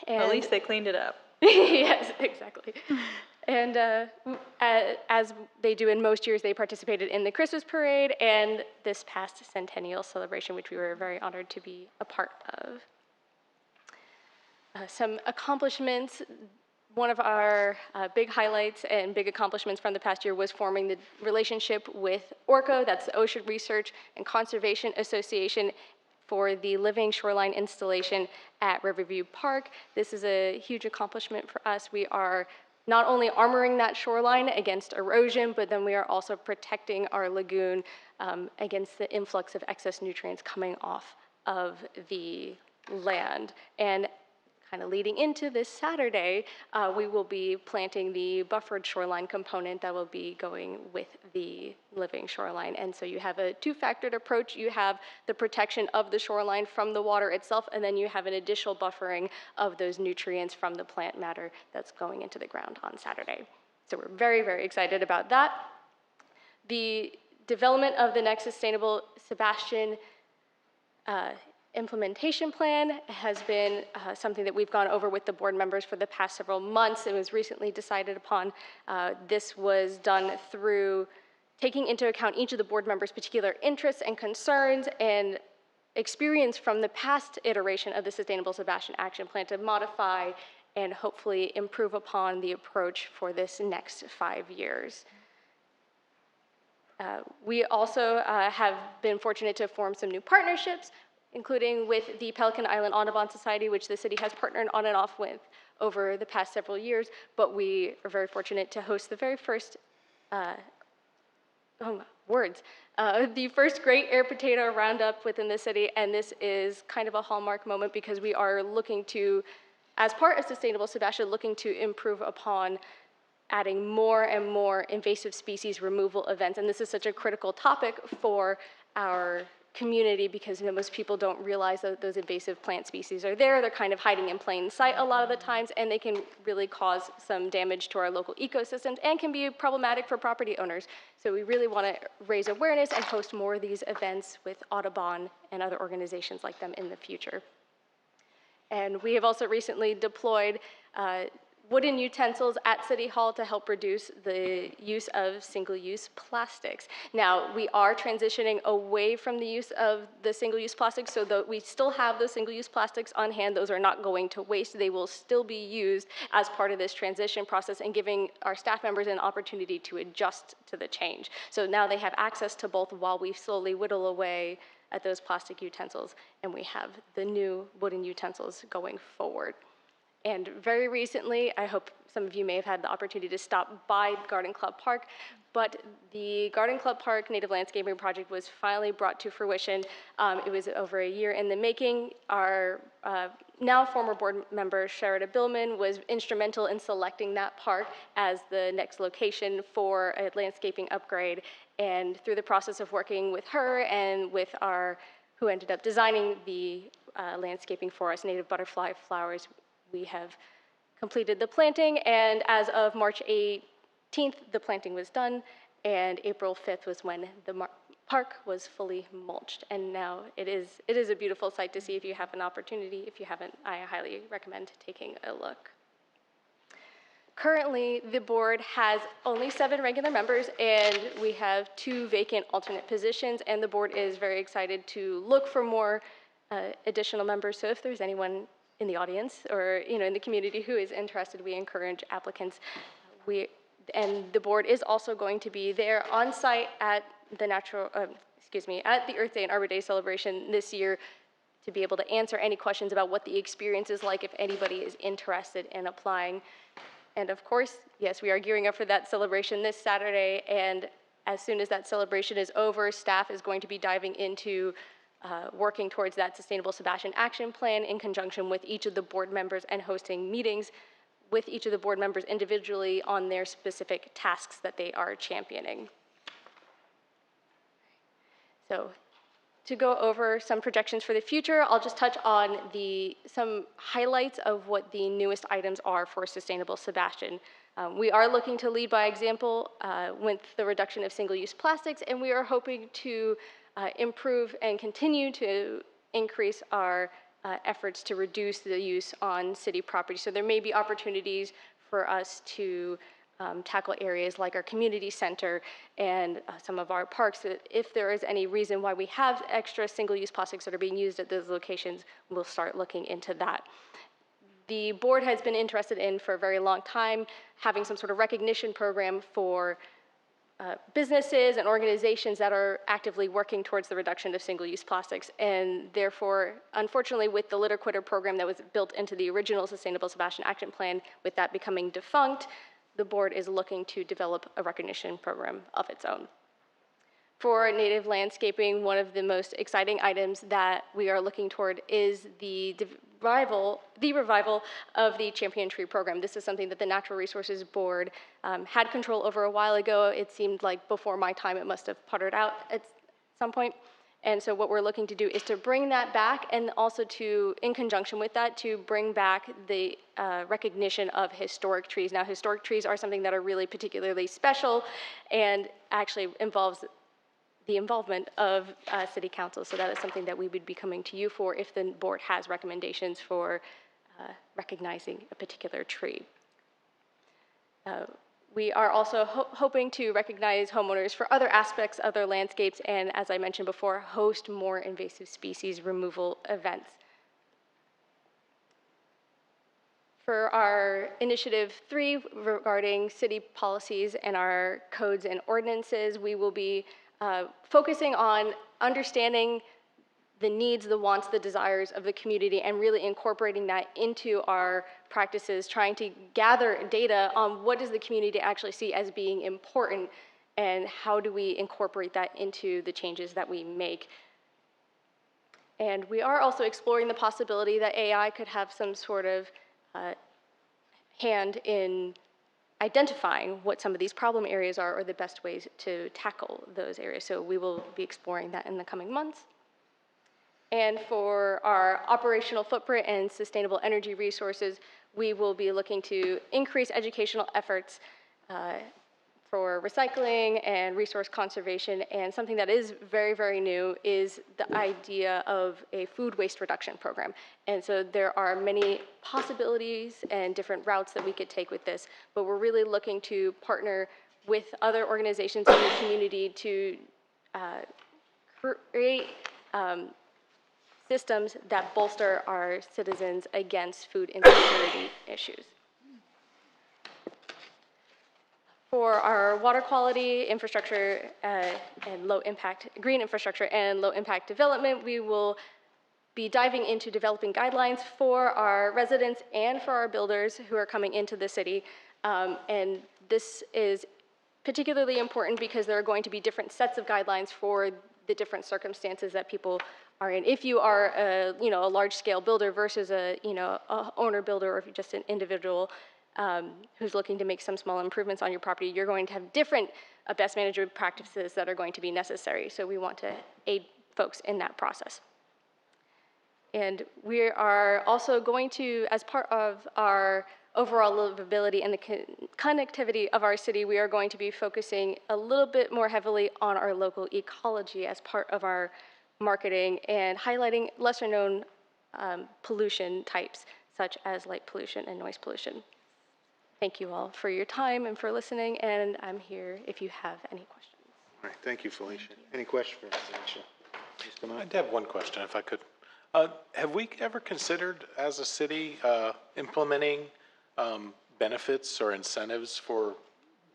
And At least they cleaned it up. yes, exactly. And as they do in most years, they participated in the Christmas parade and this past centennial celebration, which we were very honored to be a part of. Some accomplishments. One of our big highlights and big accomplishments from the past year was forming the relationship with ORCO, that's the Ocean Research and Conservation Association, for the living shoreline installation at Riverview Park. This is a huge accomplishment for us. We are not only armoring that shoreline against erosion, but then we are also protecting our lagoon against the influx of excess nutrients coming off of the land. And kind of leading into this Saturday, we will be planting the buffered shoreline component that will be going with the living shoreline. And so you have a 2-factored approach. You have the protection of the shoreline from the water itself, and then you have an additional buffering of those nutrients from the plant matter that's going into the ground on Saturday. So we're very, very excited about that. The development of the next Sustainable Sebastian implementation plan has been something that we've gone over with the board members for the past several months. It was recently decided upon. This was done through taking into account each of the board members' particular interests and concerns and experience from the past iteration of the Sustainable Sebastian Action Plan to modify and hopefully improve upon the approach for this next 5 years. We also have been fortunate to form some new partnerships, including with the Pelican Island Audubon Society, which the city has partnered on and off with over the past several years, but we are very fortunate to host the very first, the first great air potato roundup within the city, and this is kind of a hallmark moment because we are looking to, as part of Sustainable Sebastian, looking to improve upon adding more and more invasive species removal events. And this is such a critical topic for our community because most people don't realize that those invasive plant species are there. They're kind of hiding in plain sight a lot of the times, and they can really cause some damage to our local ecosystems and can be problematic for property owners. So we really want to raise awareness and host more of these events with Audubon and other organizations like them in the future. And we have also recently deployed wooden utensils at City Hall to help reduce the use of single-use plastics. Now, we are transitioning away from the use of the single-use plastics, so that we still have those single-use plastics on hand. Those are not going to waste. They will still be used as part of this transition process and giving our staff members an opportunity to adjust to the change. So now they have access to both while we slowly whittle away at those plastic utensils, and we have the new wooden utensils going forward. And very recently, I hope some of you may have had the opportunity to stop by Garden Club Park, but the Garden Club Park Native Landscaping Project was finally brought to fruition. It was over a year in the making. Our now former board member, Sharada Billman, was instrumental in selecting that park as the next location for a landscaping upgrade. And through the process of working with her and with who ended up designing the landscaping for us, native butterfly flowers, we have completed the planting, and as of March 18th, the planting was done, and April 5th was when the park was fully mulched. And now it is a beautiful sight to see. If you have an opportunity. If you haven't, I highly recommend taking a look. Currently, the board has only 7 regular members, and we have 2 vacant alternate positions, and the board is very excited to look for more additional members. So if there's anyone in the audience or in the community who is interested, we encourage applicants. And the board is also going to be there on site at the at the Earth Day and Arbor Day celebration this year to be able to answer any questions about what the experience is like if anybody is interested in applying. And of course, yes, we are gearing up for that celebration this Saturday, and as soon as that celebration is over, staff is going to be diving into working towards that Sustainable Sebastian Action Plan in conjunction with each of the board members and hosting meetings with each of the board members individually on their specific tasks that they are championing. So to go over some projections for the future, I'll just touch on some highlights of what the newest items are for Sustainable Sebastian. We are looking to lead by example with the reduction of single-use plastics, and we are hoping to improve and continue to increase our efforts to reduce the use on city property. So there may be opportunities for us to tackle areas like our community center and some of our parks. If there is any reason why we have extra single-use plastics that are being used at those locations, we'll start looking into that. The board has been interested in, for a very long time, having some sort of recognition program for businesses and organizations that are actively working towards the reduction of single-use plastics. And therefore, unfortunately, with the Litter Quitter program that was built into the original Sustainable Sebastian Action Plan, with that becoming defunct, the board is looking to develop a recognition program of its own. For native landscaping, one of the most exciting items that we are looking toward is the revival of the Champion Tree program. This is something that the Natural Resources Board had control over a while ago. It seemed like before my time it must have puttered out at some point. And so what we're looking to do is to bring that back, and also to, in conjunction with that, to bring back the recognition of historic trees. Now, historic trees are something that are really particularly special and actually involves the involvement of City Council. So that is something that we would be coming to you for if the board has recommendations for recognizing a particular tree. We are also hoping to recognize homeowners for other aspects of their landscapes and, as I mentioned before, host more invasive species removal events. For our Initiative 3 regarding city policies and our codes and ordinances, we will be focusing on understanding the needs, the wants, the desires of the community, and really incorporating that into our practices, trying to gather data on what does the community actually see as being important, and how do we incorporate that into the changes that we make. And we are also exploring the possibility that AI could have some sort of hand in identifying what some of these problem areas are or the best ways to tackle those areas. So we will be exploring that in the coming months. And for our operational footprint and sustainable energy resources, we will be looking to increase educational efforts for recycling and resource conservation. And something that is very, very new is the idea of a food waste reduction program. And so there are many possibilities and different routes that we could take with this, but we're really looking to partner with other organizations in the community to create systems that bolster our citizens against food insecurity issues. For our water quality infrastructure and low impact, green infrastructure and low impact development, we will be diving into developing guidelines for our residents and for our builders who are coming into the city. And this is particularly important because there are going to be different sets of guidelines for the different circumstances that people are in. If you are a large-scale builder versus a owner builder, or if you're just an individual who's looking to make some small improvements on your property, you're going to have different best management practices that are going to be necessary. So we want to aid folks in that process. And we are also going to, as part of our overall livability and the connectivity of our city, we are going to be focusing a little bit more heavily on our local ecology as part of our marketing and highlighting lesser known pollution types such as light pollution and noise pollution. Thank you all for your time and for listening, and I'm here if you have any questions. All right, thank you, Felicia. Any questions for Felicia? I'd have one question if I could. Have we ever considered as a city implementing benefits or incentives for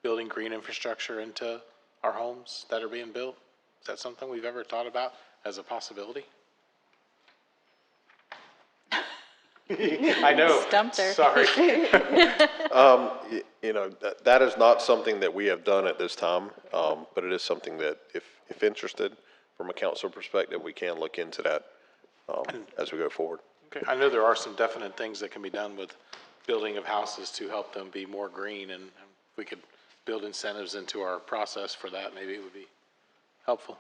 building green infrastructure into our homes that are being built? Is that something we've ever thought about as a possibility? I know. Stumped her. Sorry. That is not something that we have done at this time, but it is something that if interested from a council perspective, we can look into that as we go forward. Okay. I know there are some definite things that can be done with building of houses to help them be more green, and if we could build incentives into our process for that, maybe it would be helpful.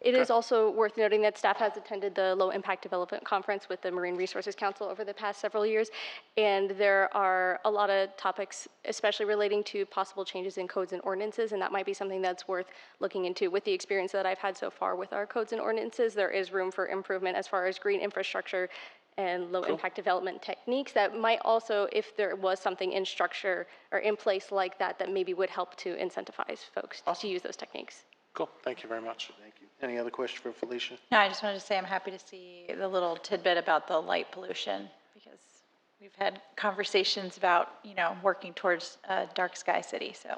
It is also worth noting that staff has attended the Low Impact Development Conference with the Marine Resources Council over the past several years, and there are a lot of topics, especially relating to possible changes in codes and ordinances, and that might be something that's worth looking into. With the experience that I've had so far with our codes and ordinances, there is room for improvement as far as green infrastructure and low impact development techniques that might also, if there was something in structure or in place like that, that maybe would help to incentivize folks to use those techniques. Cool. Thank you very much. Thank you. Any other question for Felicia? No, I just wanted to say I'm happy to see the little tidbit about the light pollution, because we've had conversations about, working towards a dark sky city, so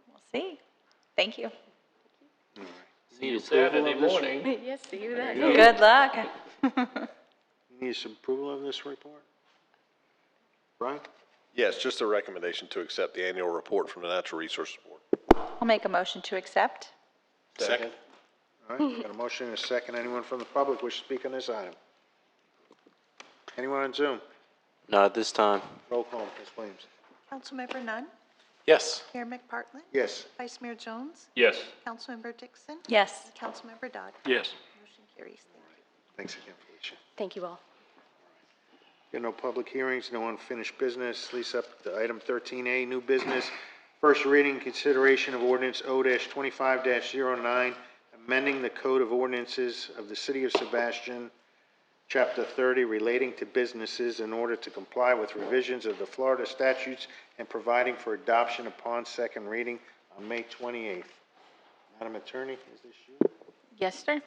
we'll see. Thank you. All right. See you Saturday morning. Yes, see you then. Good luck. You need some approval of this report? Brian? Yes, just a recommendation to accept the annual report from the Natural Resources Board. I'll make a motion to accept. Second. All right, we got a motion and a second. Anyone from the public wish to speak on this item? Anyone on Zoom? Not at this time. Roll call, Ms. Williams. Councilmember Nunn, Yes. Mayor McPartlin, Yes. Vice Mayor Jones, Yes. Councilmember Dixon, Yes. Councilmember Dodd. Yes. Motion carries. Thank you. Thanks again, Felicia. Thank you all. Got no public hearings, no unfinished business. Lease up to item 13A, new business. First reading, consideration of ordinance O-25-09, amending the Code of Ordinances of the City of Sebastian, Chapter 30, relating to businesses in order to comply with revisions of the Florida statutes and providing for adoption upon second reading on May 28th. Madam Attorney, is this you? Yes, sir.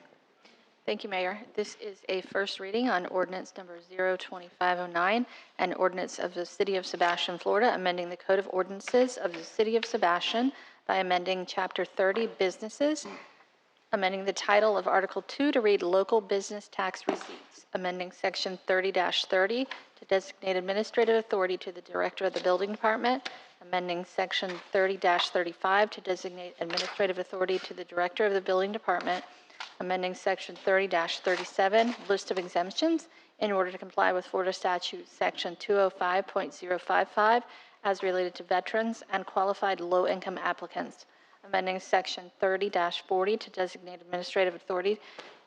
Thank you, Mayor. This is a first reading on ordinance number 02509, an ordinance of the City of Sebastian, Florida, amending the Code of Ordinances of the City of Sebastian by amending Chapter 30 Businesses, amending the title of Article 2 to read Local Business Tax Receipts, amending Section 30-30 to designate administrative authority to the Director of the Building Department, amending Section 30-35 to designate administrative authority to the Director of the Building Department, amending Section 30-37, list of exemptions, in order to comply with Florida Statute Section 205.055 as related to veterans and qualified low-income applicants, amending Section 30-40 to designate administrative authority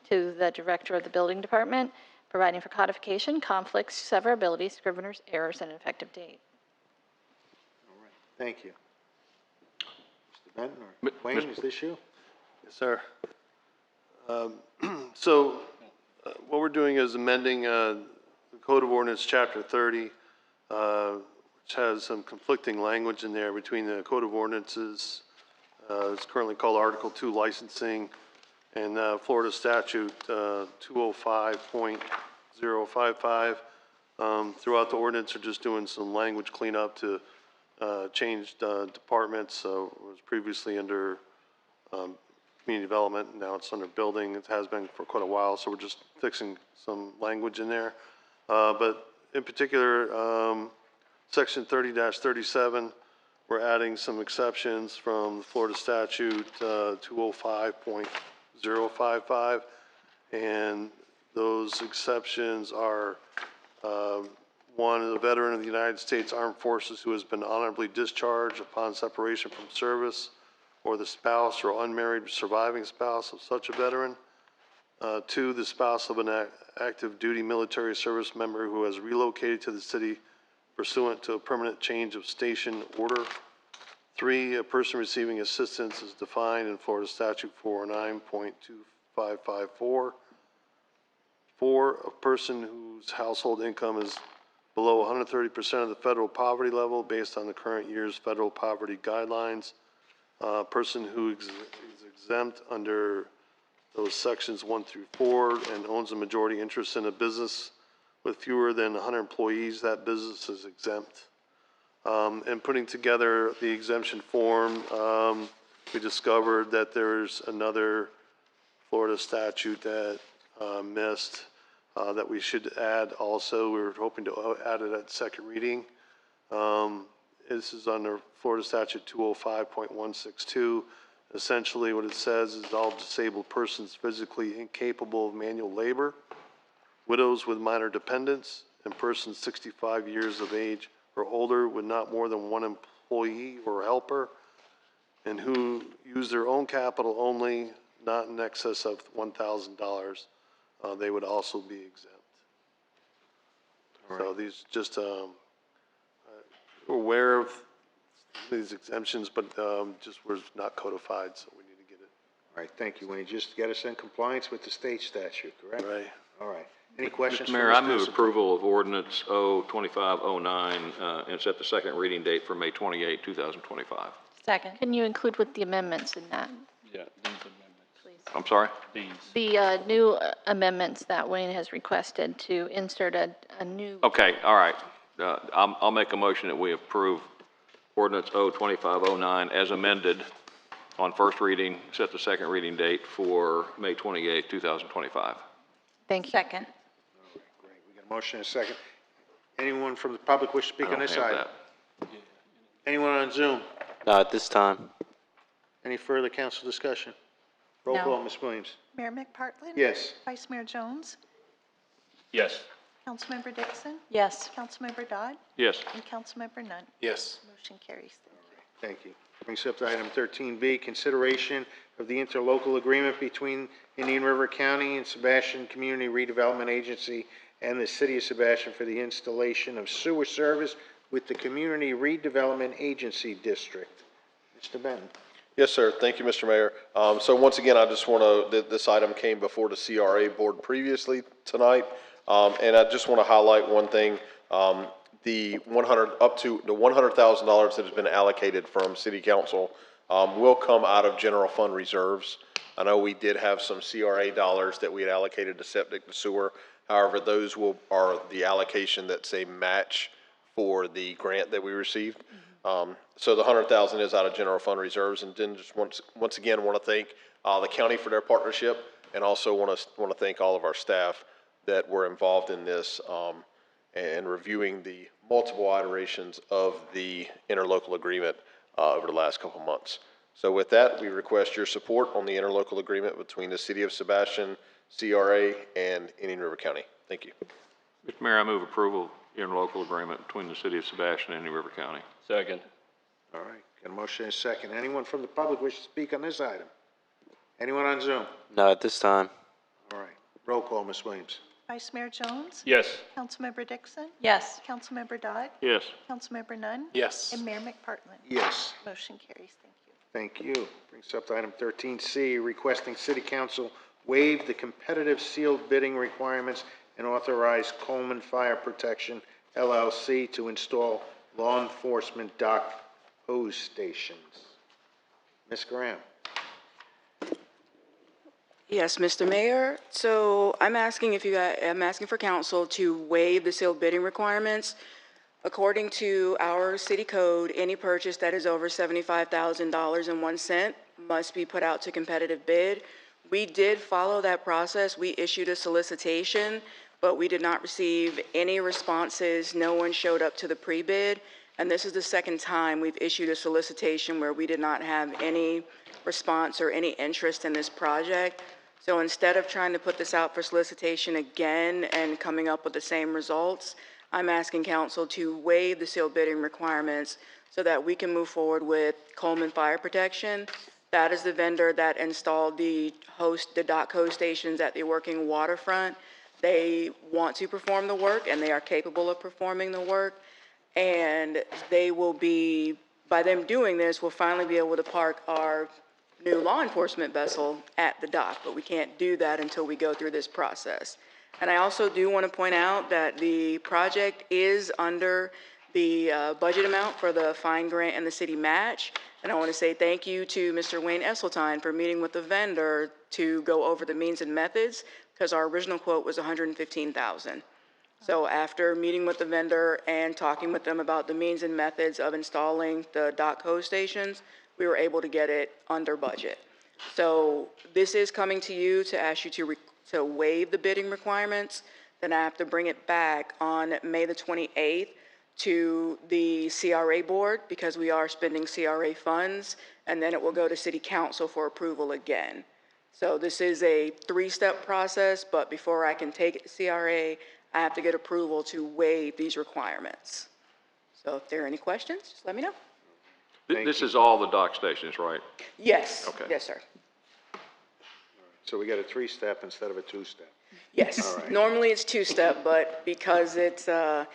to the Director of the Building Department, providing for codification, conflicts, severability, scrivener's errors, and an effective date. Thank you. Mr. Benton or Wayne, is this you? Yes, sir. So what we're doing is amending the Code of Ordinance, Chapter 30, which has some conflicting language in there between the Code of Ordinances. It's currently called Article 2 Licensing, and Florida Statute 205.055. Throughout the ordinance, are just doing some language cleanup to change departments. So it was previously under community development, now it's under building. It has been for quite a while, so we're just fixing some language in there. But in particular, Section 30-37, we're adding some exceptions from the Florida Statute 205.055, and those exceptions are one, a veteran of the United States Armed Forces who has been honorably discharged upon separation from service, or the spouse or unmarried surviving spouse of such a veteran. Two, the spouse of an active duty military service member who has relocated to the city pursuant to a permanent change of station order. Three, a person receiving assistance is defined in Florida Statute 409.2554. Four, a person whose household income is below 130% of the federal poverty level based on the current year's federal poverty guidelines. A person who is exempt under those sections 1 through 4 and owns a majority interest in a business with fewer than 100 employees, that business is exempt. And putting together the exemption form, we discovered that there's another Florida statute that missed that we should add also. We were hoping to add it at second reading. This is under Florida Statute 205.162. Essentially what it says is all disabled persons physically incapable of manual labor, widows with minor dependents, and persons 65 years of age or older with not more than one employee or helper, and who use their own capital only, not in excess of $1,000, they would also be exempt. So these just, we're aware of these exemptions, but just was not codified, so we need to get it. All right, thank you, Wayne. Just get us in compliance with the state statute, correct? Right. All right. Any questions? Mr. Mayor, I move approval of ordinance 02509 and set the second reading date for May 28, 2025. Second. Can you include with the amendments in that? Yeah, these amendments. Please. I'm sorry? These. The new amendments that Wayne has requested to insert a new. Okay, all right. I'll make a motion that we approve ordinance 02509 as amended on first reading, set the second reading date for May 28, 2025. Thank you. Second. Great, we got a motion and a second. Anyone from the public wish to speak on this item? Anyone on Zoom? Not at this time. Any further council discussion? Roll No. call, Ms. Williams. Mayor McPartlin? Yes. Vice Mayor Jones? Yes. Councilmember Dixon? Yes. Councilmember Dodd? Yes. And Councilmember Nunn? Yes. Motion carries. Thank you. Brings us up to item 13B, consideration of the interlocal agreement between Indian River County and Sebastian Community Redevelopment Agency and the City of Sebastian for the installation of sewer service with the Community Redevelopment Agency District. Mr. Benton. Yes, sir. Thank you, Mr. Mayor. So once again, I just want to, this item came before the CRA board previously tonight. And I just want to highlight one thing. The $100,000 that has been allocated from City Council will come out of general fund reserves. I know we did have some CRA dollars that we had allocated to septic and sewer. However, those are the allocation that's a match for the grant that we received. So the 100,000 is out of general fund reserves, and then just once again want to thank the county for their partnership, and also want to thank all of our staff that were involved in this and reviewing the multiple iterations of the interlocal agreement over the last couple months. So with that, we request your support on the interlocal agreement between the City of Sebastian, CRA, and Indian River County. Thank you. Mr. Mayor, I move approval of the interlocal agreement between the City of Sebastian and Indian River County. Second. All right, got a motion and a second. Anyone from the public wish to speak on this item? Anyone on Zoom? Not at this time. All right, roll call, Ms. Williams. Vice Mayor Jones? Yes. Councilmember Dixon? Yes. Councilmember Dodd? Yes. Councilmember Nunn? Yes. And Mayor McPartlin? Yes. Motion carries. Thank you. Thank you. Brings us up to item 13C, requesting City Council waive the competitive sealed bidding requirements and authorize Coleman Fire Protection LLC to install law enforcement dock hose stations. Ms. Graham. Yes, Mr. Mayor. So I'm asking for council to waive the sealed bidding requirements. According to our city code, any purchase that is over $75,001 must be put out to competitive bid. We did follow that process. We issued a solicitation, but we did not receive any responses. No one showed up to the pre-bid. And this is the second time we've issued a solicitation where we did not have any response or any interest in this project. So instead of trying to put this out for solicitation again and coming up with the same results, I'm asking council to waive the sealed bidding requirements so that we can move forward with Coleman Fire Protection. That is the vendor that installed the dock hose stations at the working waterfront. They want to perform the work, and they are capable of performing the work. And they will be, by them doing this, we'll finally be able to park our new law enforcement vessel at the dock, but we can't do that until we go through this process. And I also do want to point out that the project is under the budget amount for the fine grant and the city match. And I want to say thank you to Mr. Wayne Esseltine for meeting with the vendor to go over the means and methods, because our original quote was $115,000. So after meeting with the vendor and talking with them about the means and methods of installing the dock hose stations, we were able to get it under budget. So this is coming to you to ask you to waive the bidding requirements. Then I have to bring it back on May the 28th to the CRA board, because we are spending CRA funds, and then it will go to City Council for approval again. So this is a three-step process, but before I can take it to CRA, I have to get approval to waive these requirements. So if there are any questions, just let me know. This is all the dock stations, right? Yes. Okay. Yes, sir. So we got a three-step instead of a two-step. Yes. All right. Normally it's two-step, but because it's, if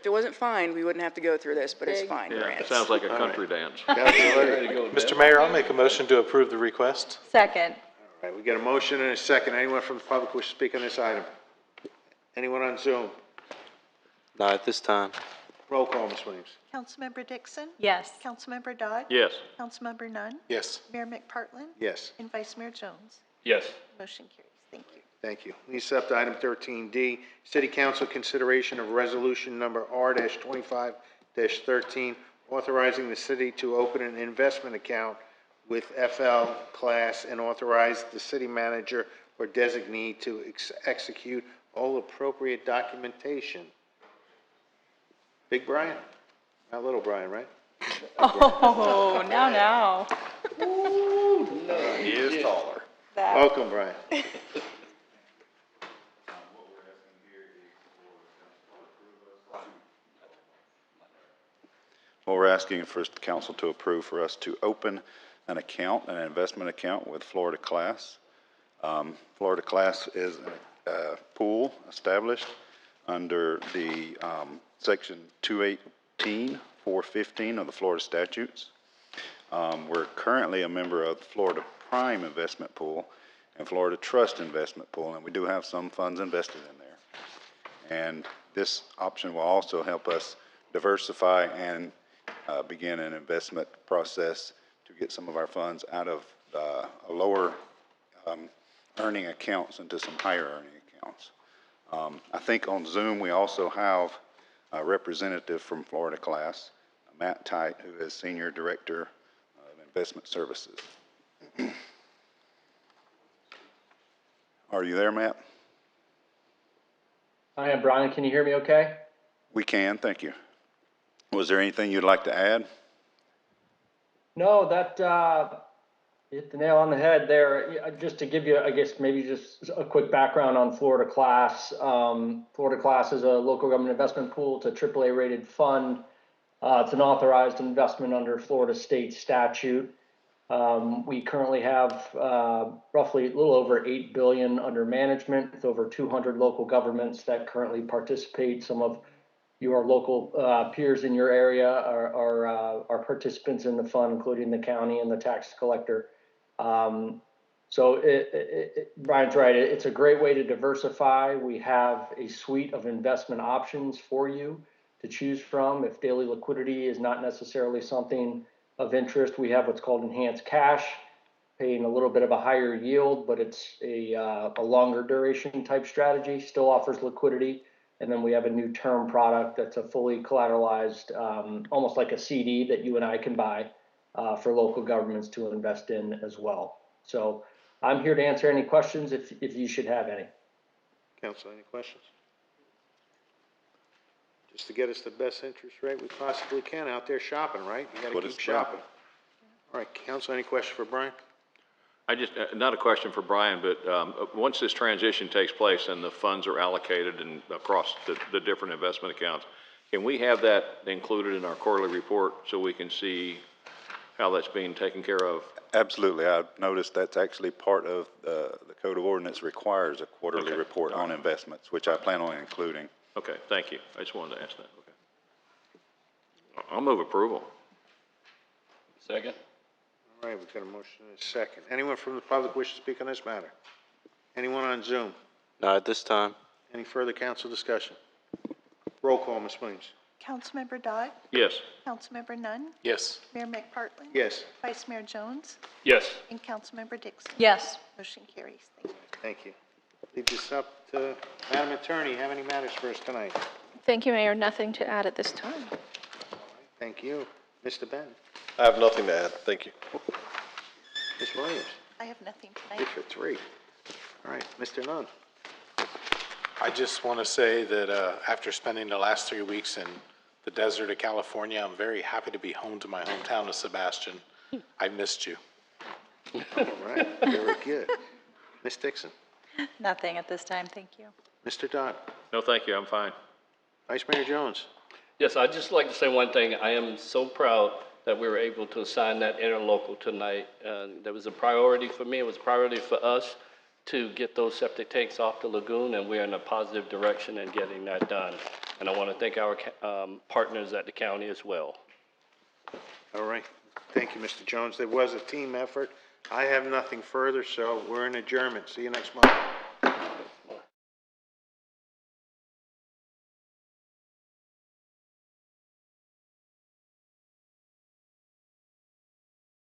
it wasn't fine, we wouldn't have to go through this, but it's fine. Yeah, grants. it sounds like a country dance. Mr. Mayor, I'll make a motion to approve the request. Second. All right, we got a motion and a second. Anyone from the public wish to speak on this item? Anyone on Zoom? Not at this time. Roll call, Ms. Williams. Councilmember Dixon? Yes. Councilmember Dodd? Yes. Councilmember Nunn? Yes. Mayor McPartlin? Yes. And Vice Mayor Jones? Yes. Motion carries. Thank you. Thank you. Leads up to item 13D, City Council consideration of resolution number R-25-13, authorizing the city to open an investment account with FL Class and authorize the city manager or designee to execute all appropriate documentation. Big Brian? Not little Brian, right? Oh, now. He is taller. That. Welcome, Brian. What we're asking for the council to approve for us to open an account, an investment account with Florida Class. Florida Class is a pool established under the section 218-415 of the Florida statutes. We're currently a member of the Florida Prime Investment Pool and Florida Trust Investment Pool, and we do have some funds invested in there. And this option will also help us diversify and begin an investment process to get some of our funds out of a lower earning accounts into some higher earning accounts. I think on Zoom, we also have a representative from Florida class, Matt Tite, who is Senior Director of Investment Services. Are you there, Matt? I am Brian. Can you hear me okay? We can, thank you. Was there anything you'd like to add? No, that hit the nail on the head there. Just to give you, I guess, maybe just a quick background on Florida Class. Florida Class is a local government investment pool. It's a AAA rated fund. It's an authorized investment under Florida state statute. We currently have roughly a little over $8 billion under management with over 200 local governments that currently participate. Some of your local peers in your area are participants in the fund, including the county and the tax collector. So Brian's right. It's a great way to diversify. We have a suite of investment options for you to choose from. If daily liquidity is not necessarily something of interest, we have what's called enhanced cash, paying a little bit of a higher yield, but it's a longer duration type strategy, still offers liquidity. And then we have a new term product that's a fully collateralized, almost like a CD that you and I can buy for local governments to invest in as well. So I'm here to answer any questions if you should have any. Council, any questions? Just to get us the best interest rate we possibly can out there shopping, right? You gotta keep shopping. All right, Council, any question for Brian? I just, not a question for Brian, but once this transition takes place and the funds are allocated and across the different investment accounts, can we have that included in our quarterly report so we can see how that's being taken care of? Absolutely. I've noticed that's actually part of the Code of Ordinance requires a quarterly report on investments, which I plan on including. Okay, thank you. I just wanted to ask that. Okay. I'll move approval. Second. All right, we've got a motion and a second. Anyone from the public wish to speak on this matter? Anyone on Zoom? Not at this time. Any further council discussion? Roll call, Ms. Williams. Councilmember Dodd? Yes. Councilmember Nunn? Yes. Mayor McPartlin? Yes. Vice Mayor Jones? Yes. And Councilmember Dixon? Yes. Motion carries. Thank you. Thank you. Leave this up to Madam Attorney. Have any matters for us tonight? Thank you, Mayor. Nothing to add at this time. Thank you. Mr. Ben? I have nothing to add. Thank you. Ms. Williams? I have nothing Good tonight. for three. All right, Mr. Nunn? I just want to say that after spending the last 3 weeks in the desert of California, I'm very happy to be home to my hometown of Sebastian. I missed you. All right, very good. Ms. Dixon? Nothing at this time, thank you. Mr. Dodd? No, thank you. I'm fine. Vice Mayor Jones? Yes, I'd just like to say one thing. I am so proud that we were able to sign that interlocal tonight. That was a priority for me. It was a priority for us to get those septic tanks off the lagoon, and we're in a positive direction in getting that done. And I want to thank our partners at the county as well. All right. Thank you, Mr. Jones. There was a team effort. I have nothing further, so we're in adjournment. See you next month.